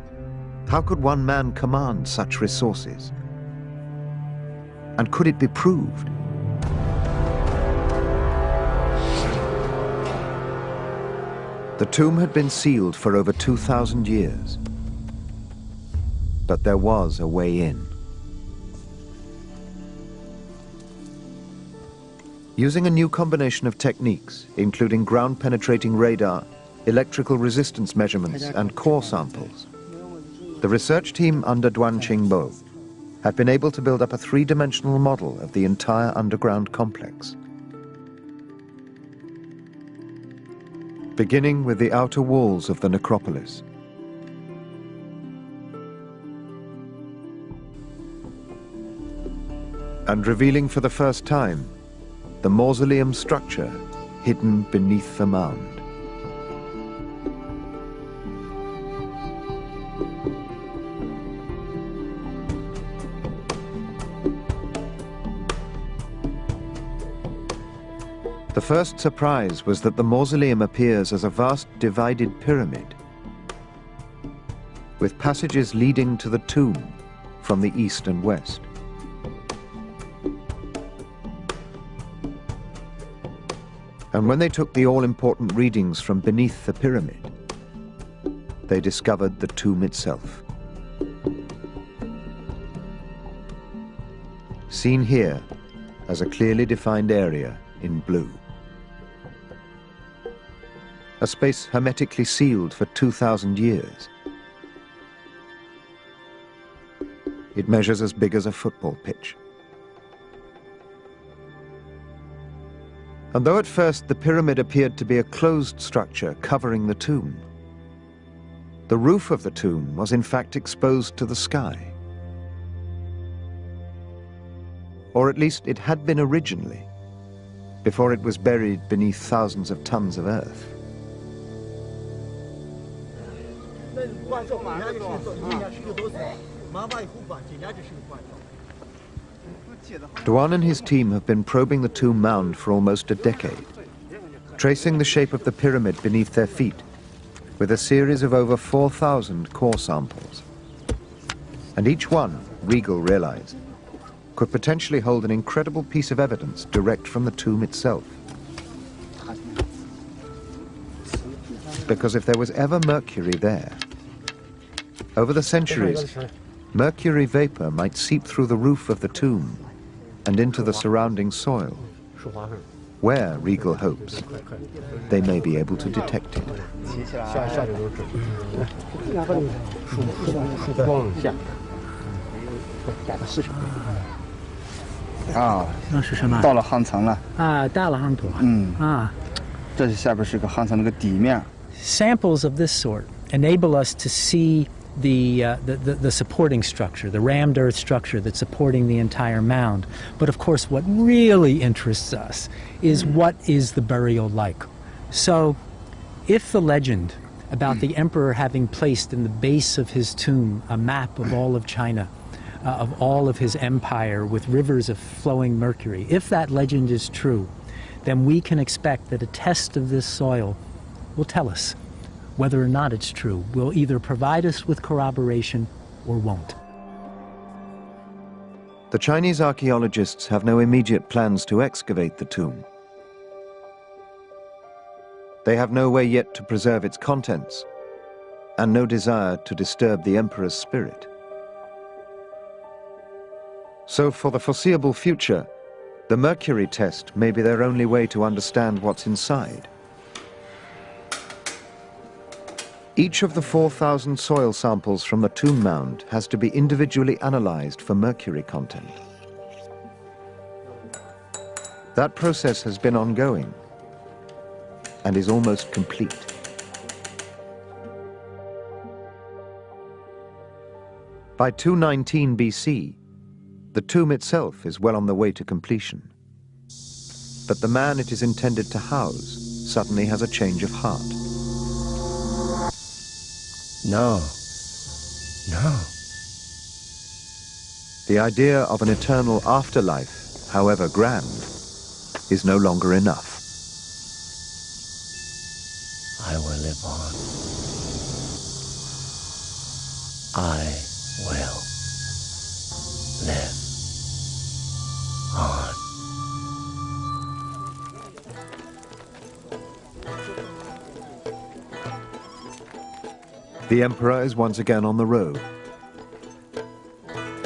how could one man command such resources? And could it be proved? The tomb had been sealed for over 2,000 years. But there was a way in. Using a new combination of techniques, including ground-penetrating radar, electrical resistance measurements, and core samples, the research team under Duan Qingbo have been able to build up a three-dimensional model of the entire underground complex. Beginning with the outer walls of the necropolis. And revealing for the first time the mausoleum structure hidden beneath the mound. The first surprise was that the mausoleum appears as a vast divided pyramid, with passages leading to the tomb from the east and west. And when they took the all-important readings from beneath the pyramid, they discovered the tomb itself. Seen here as a clearly defined area in blue. A space hermetically sealed for 2,000 years. It measures as big as a football pitch. And though at first the pyramid appeared to be a closed structure covering the tomb, the roof of the tomb was in fact exposed to the sky. Or at least it had been originally, before it was buried beneath thousands of tons of earth. Duan and his team have been probing the tomb mound for almost a decade, tracing the shape of the pyramid beneath their feet with a series of over 4,000 core samples. And each one, Regal realized, could potentially hold an incredible piece of evidence direct from the tomb itself. Because if there was ever mercury there, over the centuries, mercury vapor might seep through the roof of the tomb and into the surrounding soil, where, Regal hopes, they may be able to detect it. Samples of this sort enable us to see the supporting structure, the rammed earth structure that's supporting the entire mound. But of course, what really interests us is what is the burial like. So, if the legend about the emperor having placed in the base of his tomb a map of all of China, of all of his empire with rivers of flowing mercury, if that legend is true, then we can expect that a test of this soil will tell us whether or not it's true, will either provide us with corroboration or won't. The Chinese archaeologists have no immediate plans to excavate the tomb. They have no way yet to preserve its contents, and no desire to disturb the emperor's spirit. So for the foreseeable future, The mercury test may be their only way to understand what's inside. Each of the 4,000 soil samples from the tomb mound has to be individually analyzed for mercury content. That process has been ongoing and is almost complete. By 219 BC, the tomb itself is well on the way to completion. But the man it is intended to house suddenly has a change of heart. No. No. The idea of an eternal afterlife, however grand, is no longer enough. I will live on. I will live on. The emperor is once again on the road.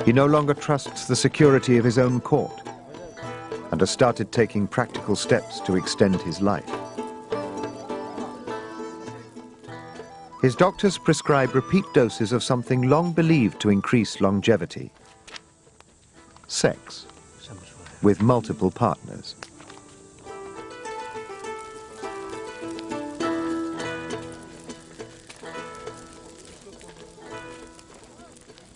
He no longer trusts the security of his own court and has started taking practical steps to extend his life. His doctors prescribe repeat doses of something long believed to increase longevity: sex with multiple partners.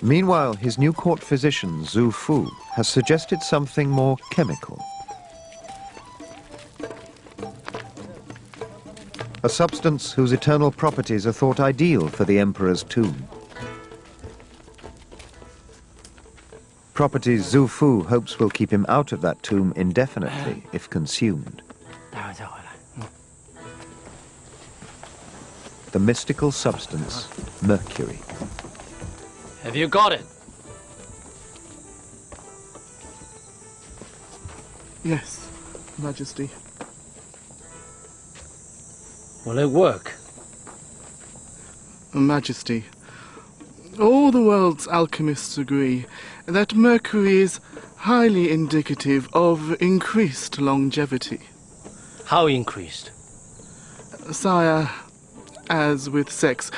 Meanwhile, his new court physician, Zhu Fu, has suggested something more chemical. A substance whose eternal properties are thought ideal for the emperor's tomb. Properties Zhu Fu hopes will keep him out of that tomb indefinitely if consumed. The mystical substance, mercury. Have you got it? Yes, Majesty. Will it work? Majesty, all the world's alchemists agree that mercury is highly indicative of increased longevity. How increased? Sire, as with sex,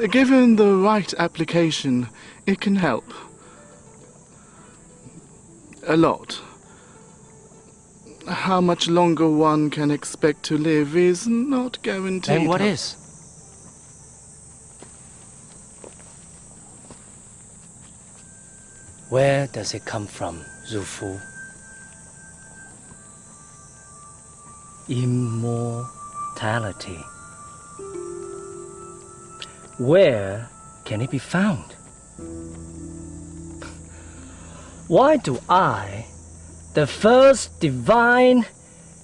given the right application, it can help. A lot. How much longer one can expect to live is not guaranteed. And what is? Where does it come from, Zhu Fu? Immortality. Where can it be found? Why do I, the first divine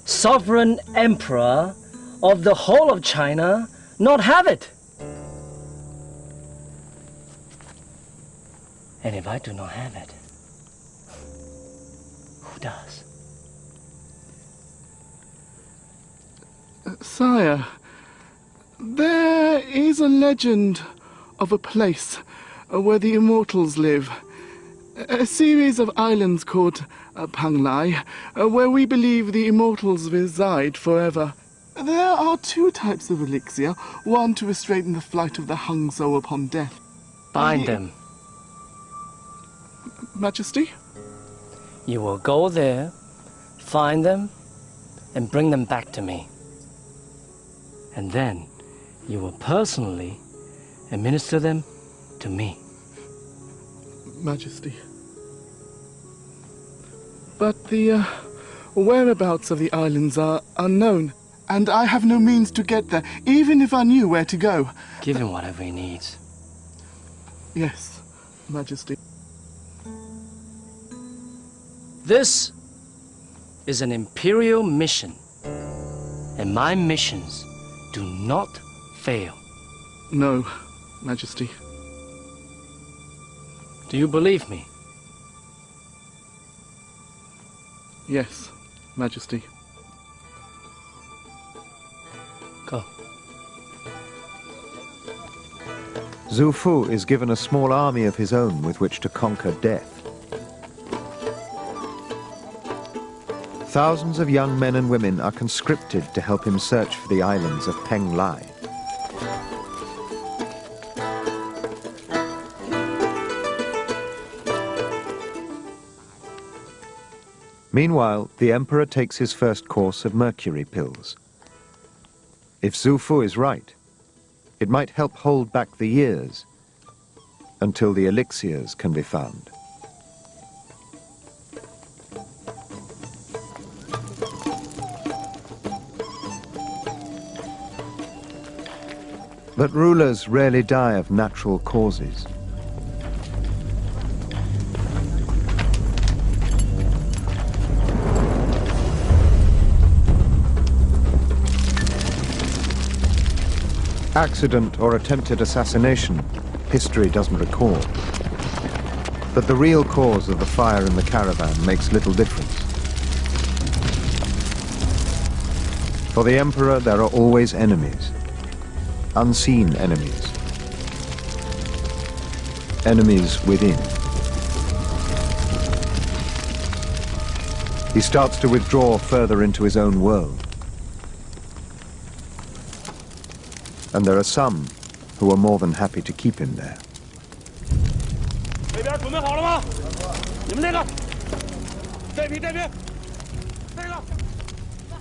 sovereign emperor of the whole of China, not have it? And if I do not have it, who does? Sire, there is a legend of a place where the immortals live. A series of islands called Panglai, where we believe the immortals reside forever. There are two types of elixir, one to restrain the flight of the Hangzhou upon death. Bind them. Majesty? You will go there, find them, and bring them back to me. And then you will personally administer them to me. Majesty. But the whereabouts of the islands are unknown, and I have no means to get there, even if I knew where to go. Give him whatever he needs. Yes, Majesty. This is an imperial mission, and my missions do not fail. No, Majesty. Do you believe me? Yes, Majesty. Go. Zhu Fu is given a small army of his own with which to conquer death. Thousands of young men and women are conscripted to help him search for the islands of Penglai. Meanwhile, the emperor takes his first course of mercury pills. If Xu Fu is right, it might help hold back the years until the elixirs can be found. But rulers rarely die of natural causes. Accident or attempted assassination, history doesn't record. But the real cause of the fire in the caravan makes little difference. For the emperor, there are always enemies. Unseen enemies. Enemies within. He starts to withdraw further into his own world. And there are some who are more than happy to keep him there.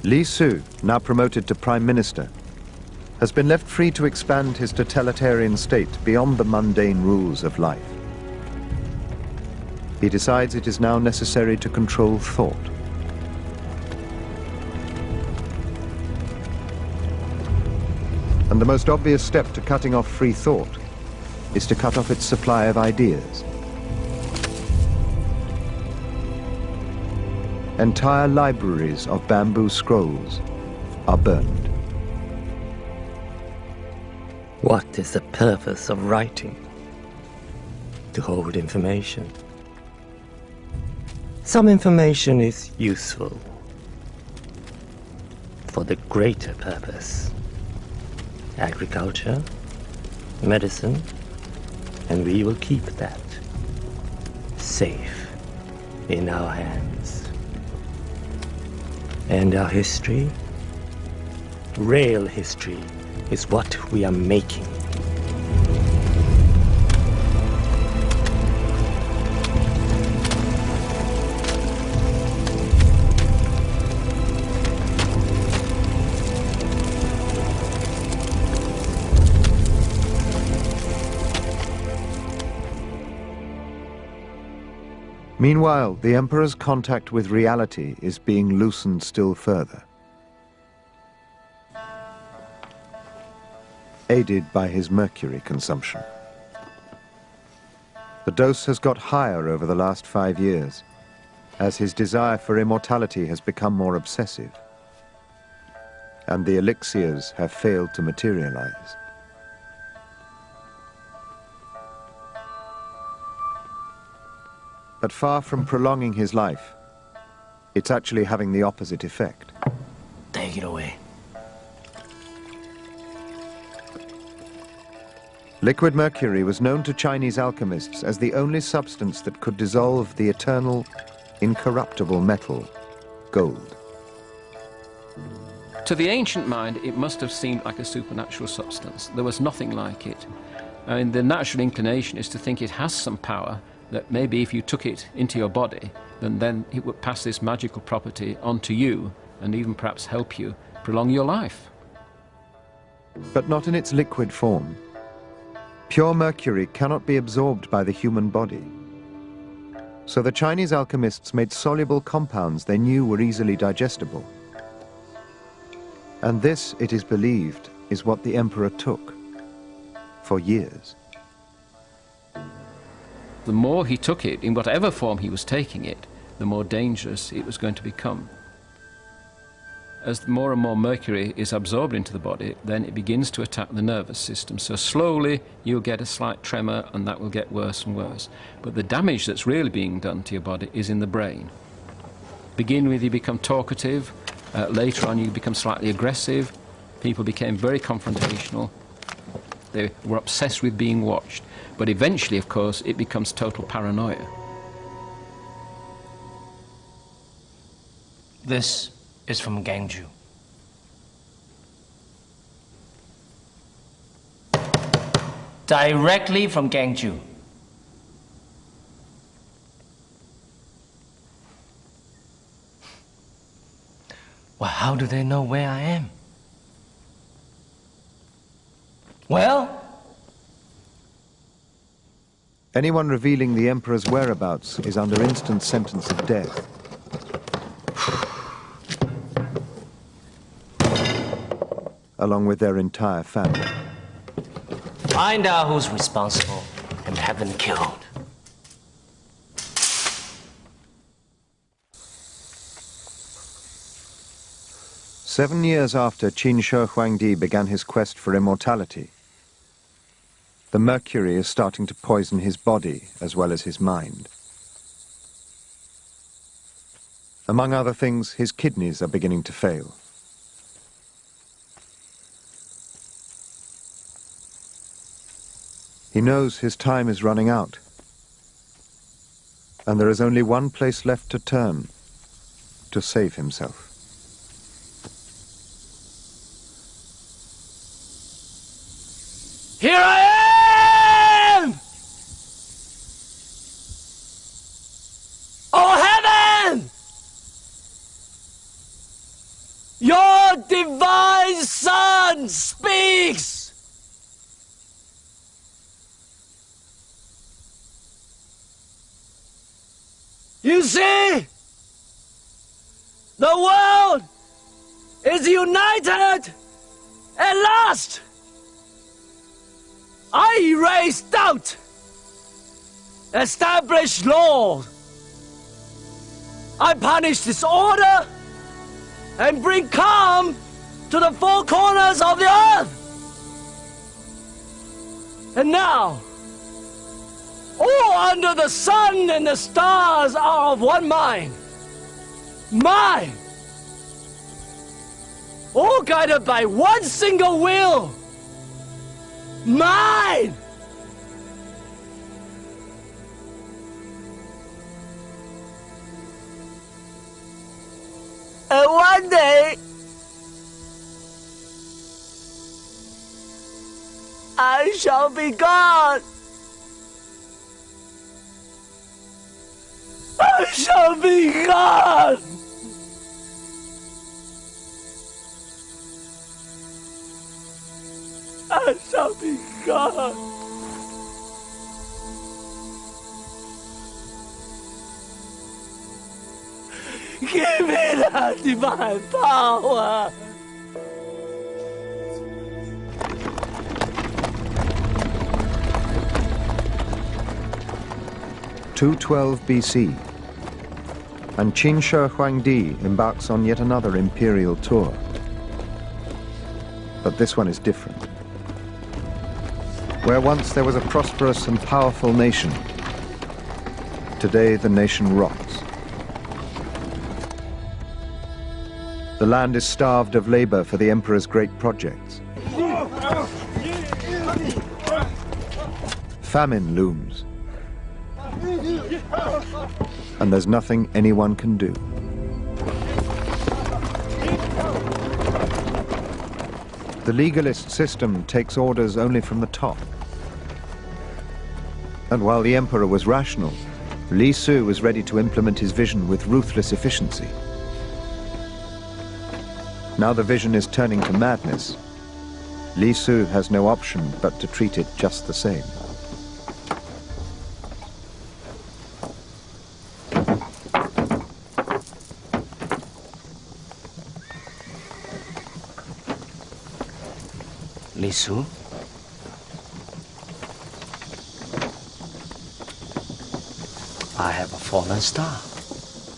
Li Su, now promoted to Prime Minister, has been left free to expand his totalitarian state beyond the mundane rules of life. He decides it is now necessary to control thought. And the most obvious step to cutting off free thought is to cut off its supply of ideas. Entire libraries of bamboo scrolls are burned. What is the purpose of writing? To hold information. Some information is useful for the greater purpose. Agriculture, medicine, and we will keep that safe in our hands. And our history, real history, is what we are making. Meanwhile, the emperor's contact with reality is being loosened still further. Aided by his mercury consumption. The dose has got higher over the last 5 years, as his desire for immortality has become more obsessive, and the elixirs have failed to materialize. But far from prolonging his life, it's actually having the opposite effect. Take it away. Liquid mercury was known to Chinese alchemists as the only substance that could dissolve the eternal, incorruptible metal, gold. To the ancient mind, it must have seemed like a supernatural substance. There was nothing like it. I mean, the natural inclination is to think it has some power, that maybe if you took it into your body, then it would pass this magical property onto you and even perhaps help you prolong your life. But not in its liquid form. Pure mercury cannot be absorbed by the human body. So the Chinese alchemists made soluble compounds they knew were easily digestible. And this, it is believed, is what the emperor took for years. The more he took it, in whatever form he was taking it, the more dangerous it was going to become. As more and more mercury is absorbed into the body, then it begins to attack the nervous system. So slowly you'll get a slight tremor, and that will get worse and worse. But the damage that's really being done to your body is in the brain. Begin with, you become talkative. Later on, you become slightly aggressive. People became very confrontational. They were obsessed with being watched. But eventually, of course, it becomes total paranoia. This is from Gangju. Directly from Gangju. Well, how do they know where I am? Well? Anyone revealing the Emperor's whereabouts is under instant sentence of death. Along with their entire family. Find out who's responsible and have them killed. Seven years after Qin Shi Huangdi began his quest for immortality, the mercury is starting to poison his body as well as his mind. Among other things, his kidneys are beginning to fail. He knows his time is running out, and there is only one place left to turn to save himself. Here I am! Oh heaven! Your divine Son speaks! You see? The world is united at last! I erase doubt, establish law. I punish disorder and bring calm to the four corners of the earth. And now, all under the sun and the stars are of one mind. Mine. All guided by one single will. Mine! And one day, I shall be gone. I shall be gone. I shall be gone. Give me that divine power. (212 BC), and Qin Shi Huangdi embarks on yet another imperial tour. But this one is different. Where once there was a prosperous and powerful nation, today the nation rots. The land is starved of labor for the emperor's great projects. Famine looms, and there's nothing anyone can do. The legalist system takes orders only from the top. And while the emperor was rational, Li Su was ready to implement his vision with ruthless efficiency. Now the vision is turning to madness. Li Su has no option but to treat it just the same. Li Su? I have a fallen star.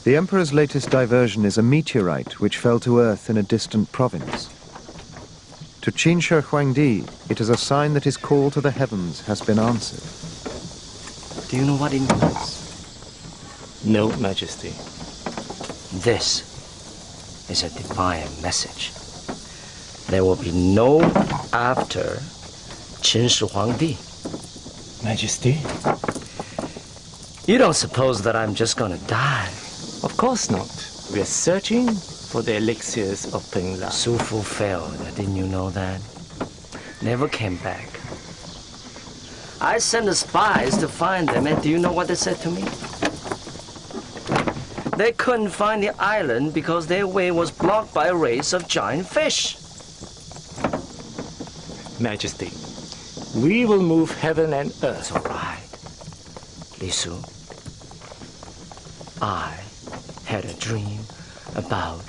The emperor's latest diversion is a meteorite which fell to earth in a distant province. To Qin Shi Huangdi, it is a sign that his call to the heavens has been answered. Do you know what it means? No, Majesty. This is a divine message. There will be no after Qin Shi Huangdi. Majesty? You don't suppose that I'm just gonna die? Of course not. We're searching for the elixirs of Penglai. Su Fu failed, didn't you know that? Never came back. I sent the spies to find them, and do you know what they said to me? They couldn't find the island because their way was blocked by a race of giant fish. Majesty, we will move heaven and earth. It's all right. Li Su, I had a dream about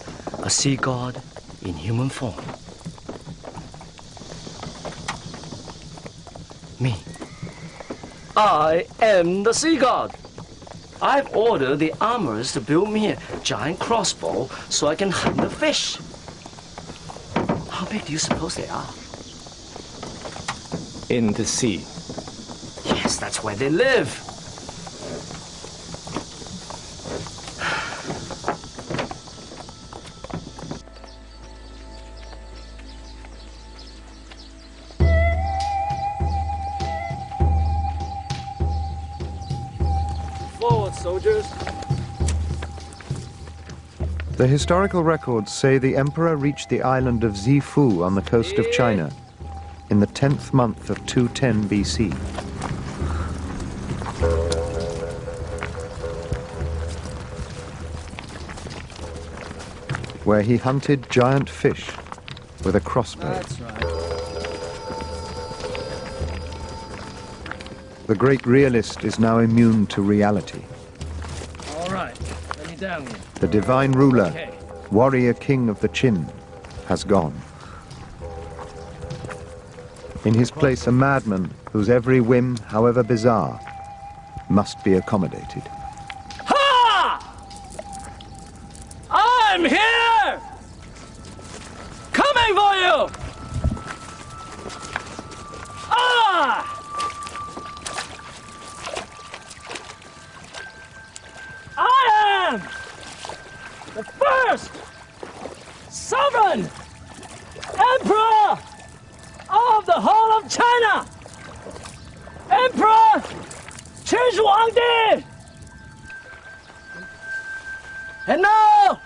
a sea god in human form. Me. I am the sea god. I've ordered the armorers to build me a giant crossbow so I can hunt the fish. How big do you suppose they are? In the sea. Yes, that's where they live. Forward, soldiers. The historical records say the emperor reached the island of Zifu on the coast of China in the 10th month of 210 BC. Where he hunted giant fish with a crossbow. That's right. The great realist is now immune to reality. All right, let me down here. The divine ruler, Okay. warrior king of the Qin, has gone. In his place, a madman whose every whim, however bizarre, must be accommodated. Ha! I'm here! Coming for you! Ah! I am the first sovereign emperor of the whole of China! Emperor Qin Huangdi! And now,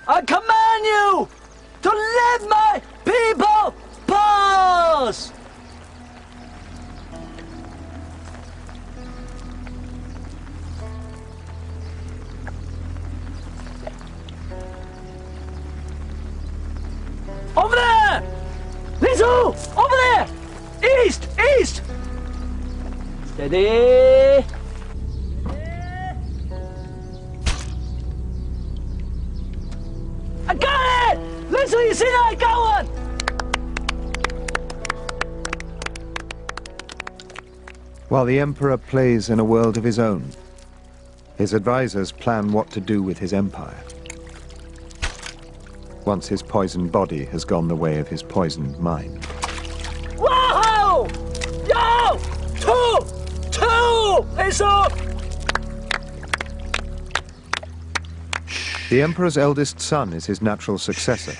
I command you to let my people pass! Over there! Li Su! Over there! East! East! Steady! I got it! Li Su, you see that? I got one! While the emperor plays in a world of his own, his advisors plan what to do with his empire. Once his poisoned body has gone the way of his poisoned mind. Wow! Yo! Two! Li Su! The emperor's eldest son is his natural successor,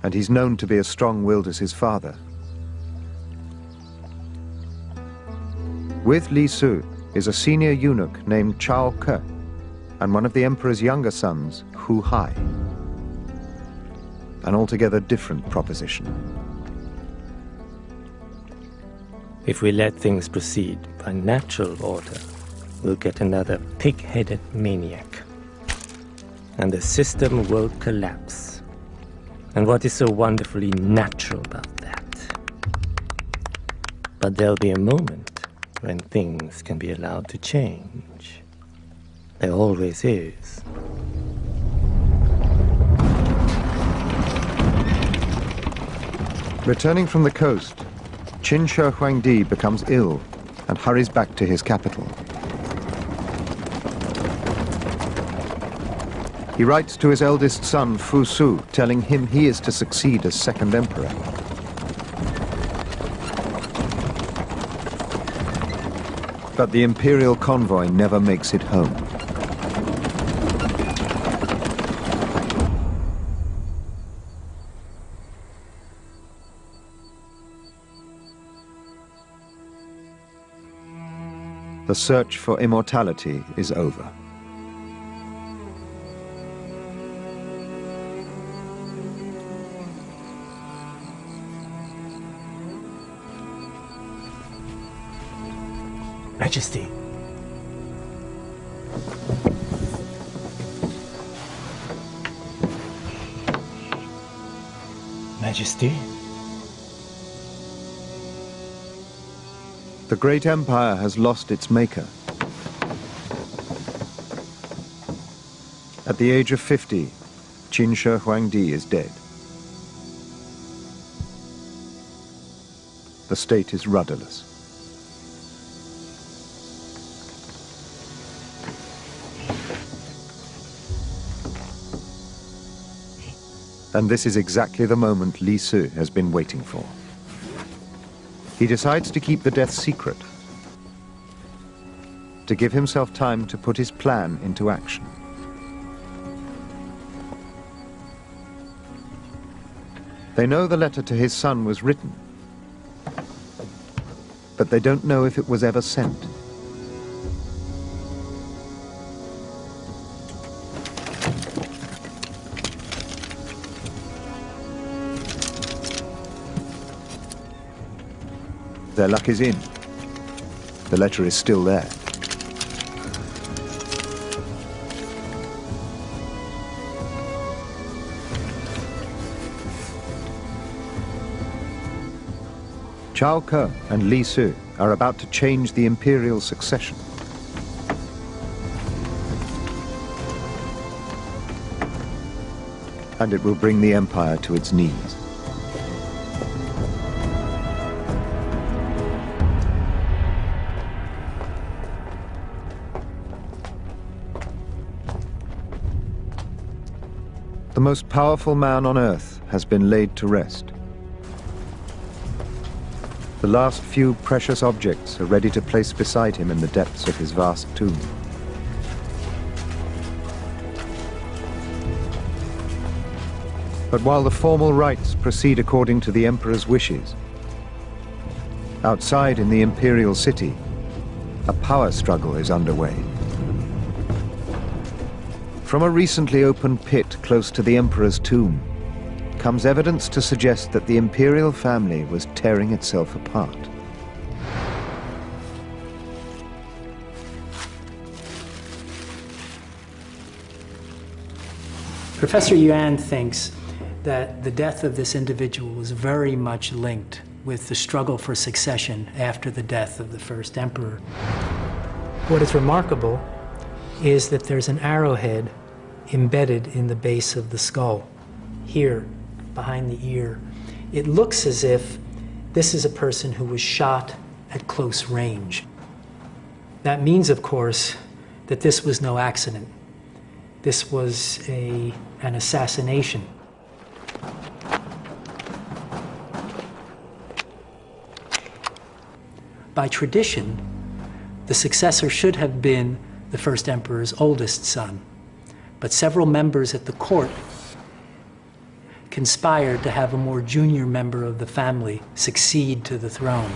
and he's known to be as strong-willed as his father. With Li Su is a senior eunuch named Chao Ke, and one of the emperor's younger sons, Hu Hai. An altogether different proposition. If we let things proceed by natural order, we'll get another pig-headed maniac. And the system will collapse. And what is so wonderfully natural about that? But there'll be a moment when things can be allowed to change. There always is. Returning from the coast, Qin Shi Huangdi becomes ill and hurries back to his capital. He writes to his eldest son, Fu Su, telling him he is to succeed as second emperor. But the imperial convoy never makes it home. The search for immortality is over. Majesty. Majesty? The great empire has lost its maker. At the age of 50, Qin Shi Huangdi is dead. The state is rudderless. And this is exactly the moment Li Su has been waiting for. He decides to keep the death secret, to give himself time to put his plan into action. They know the letter to his son was written, but they don't know if it was ever sent. Their luck is in. The letter is still there. Chao Ke and Li Su are about to change the imperial succession. And it will bring the empire to its knees. The most powerful man on earth has been laid to rest. The last few precious objects are ready to place beside him in the depths of his vast tomb. But while the formal rites proceed according to the emperor's wishes, outside in the imperial city, a power struggle is underway. From a recently opened pit close to the emperor's tomb comes evidence to suggest that the imperial family was tearing itself apart. Professor Yuan thinks that the death of this individual was very much linked with the struggle for succession after the death of the first emperor. What is remarkable is that there's an arrowhead embedded in the base of the skull, here, behind the ear. It looks as if this is a person who was shot at close range. That means, of course, that this was no accident. This was an assassination. By tradition, the successor should have been the first emperor's oldest son, but several members at the court conspired to have a more junior member of the family succeed to the throne.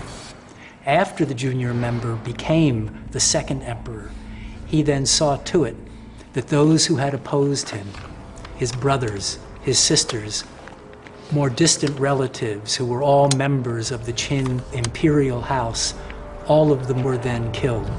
After the junior member became the second emperor, he then saw to it that those who had opposed him, his brothers, his sisters, more distant relatives who were all members of the Qin imperial house, all of them were then killed.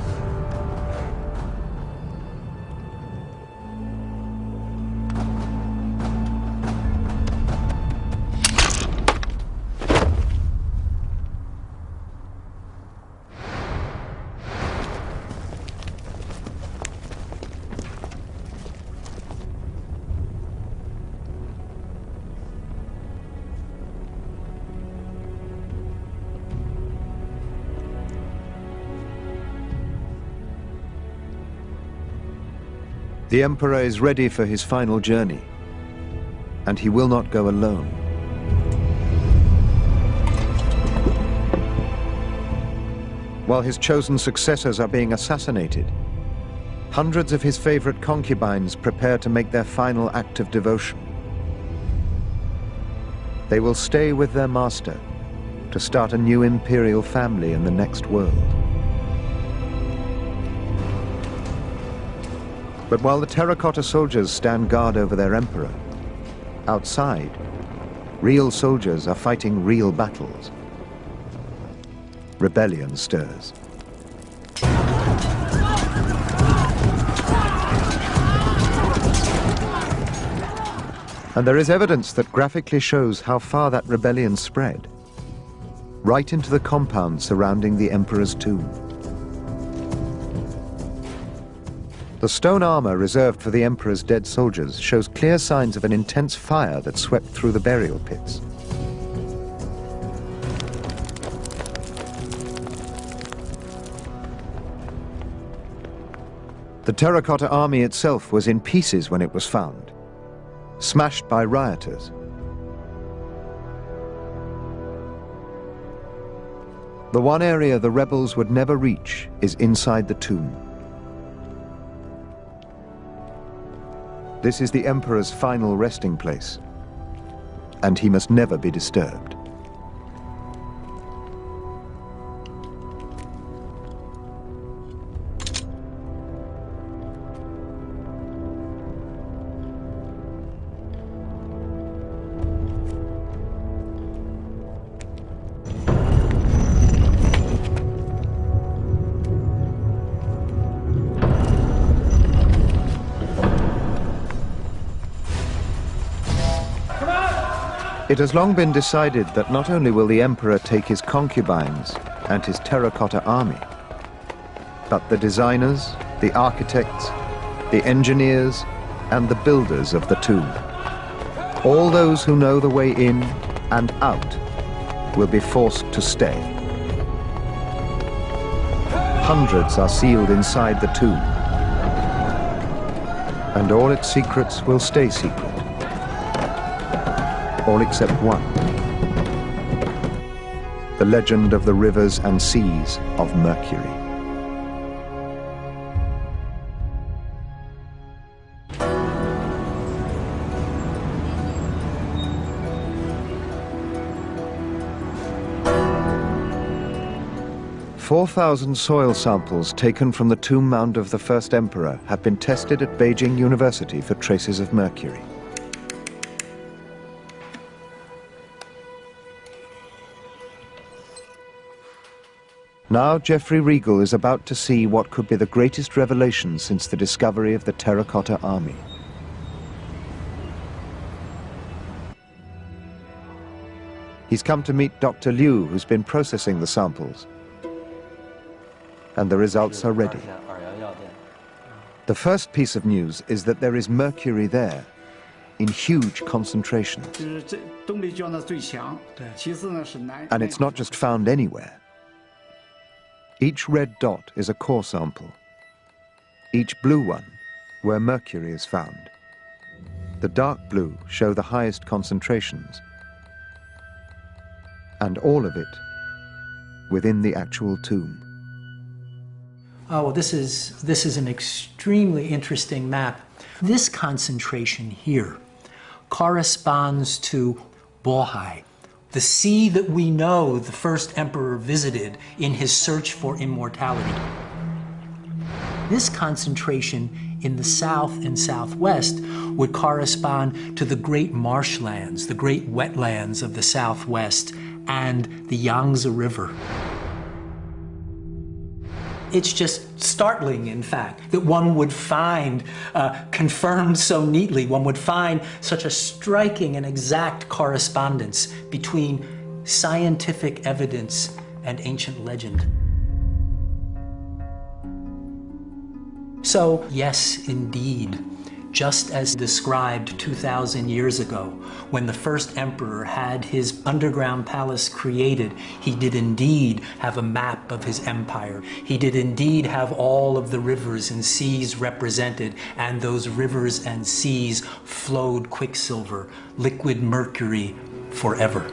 The emperor is ready for his final journey, and he will not go alone. While his chosen successors are being assassinated, hundreds of his favorite concubines prepare to make their final act of devotion. They will stay with their master to start a new imperial family in the next world. But while the terracotta soldiers stand guard over their emperor, outside, real soldiers are fighting real battles. Rebellion stirs. And there is evidence that graphically shows how far that rebellion spread, right into the compound surrounding the emperor's tomb. The stone armor reserved for the emperor's dead soldiers shows clear signs of an intense fire that swept through the burial pits. The terracotta army itself was in pieces when it was found, smashed by rioters. The one area the rebels would never reach is inside the tomb. This is the emperor's final resting place, and he must never be disturbed. It has long been decided that not only will the emperor take his concubines and his terracotta army, but the designers, the architects, the engineers, and the builders of the tomb. All those who know the way in and out will be forced to stay. Hundreds are sealed inside the tomb, and all its secrets will stay secret. All except one. The legend of the rivers and seas of Mercury. "4,000 soil samples taken from the tomb mound of the first emperor have been tested at Beijing University for traces of mercury. Now Geoffrey Regal is about to see what could be the greatest revelation since the discovery of the terracotta army. He's come to meet Dr. Liu, who's been processing the samples. And the results are ready. The first piece of news is that there is mercury there, in huge concentrations. And it's not just found anywhere. Each red dot is a core sample. Each blue one, where mercury is found. The dark blue show the highest concentrations. And all of it within the actual tomb. Oh, well, this is an extremely interesting map. This concentration here corresponds to Bohai, the sea that we know the first emperor visited in his search for immortality. This concentration in the south and southwest would correspond to the great marshlands, the great wetlands of the southwest, and the Yangtze River. It's just startling, in fact, that one would find, confirmed so neatly, one would find such a striking and exact correspondence between scientific evidence and ancient legend. So, yes, indeed, just as described 2,000 years ago, when the first emperor had his underground palace created, he did indeed have a map of his empire. He did indeed have all of the rivers and seas represented, and those rivers and seas flowed quicksilver, liquid mercury, forever.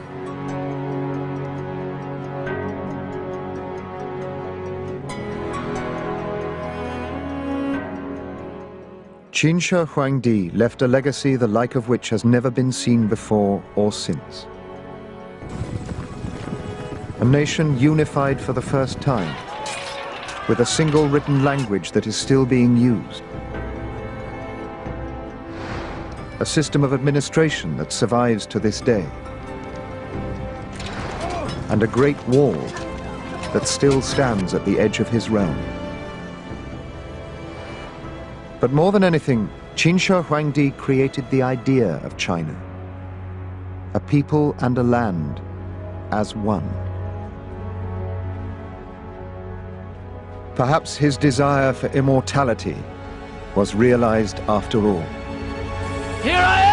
Qin Shi Huangdi left a legacy the like of which has never been seen before or since. A nation unified for the first time, with a single written language that is still being used. A system of administration that survives to this day. And a great wall that still stands at the edge of his realm. But more than anything, Qin Shi Huangdi created the idea of China, a people and a land as one. Perhaps his desire for immortality was realized after all. Here I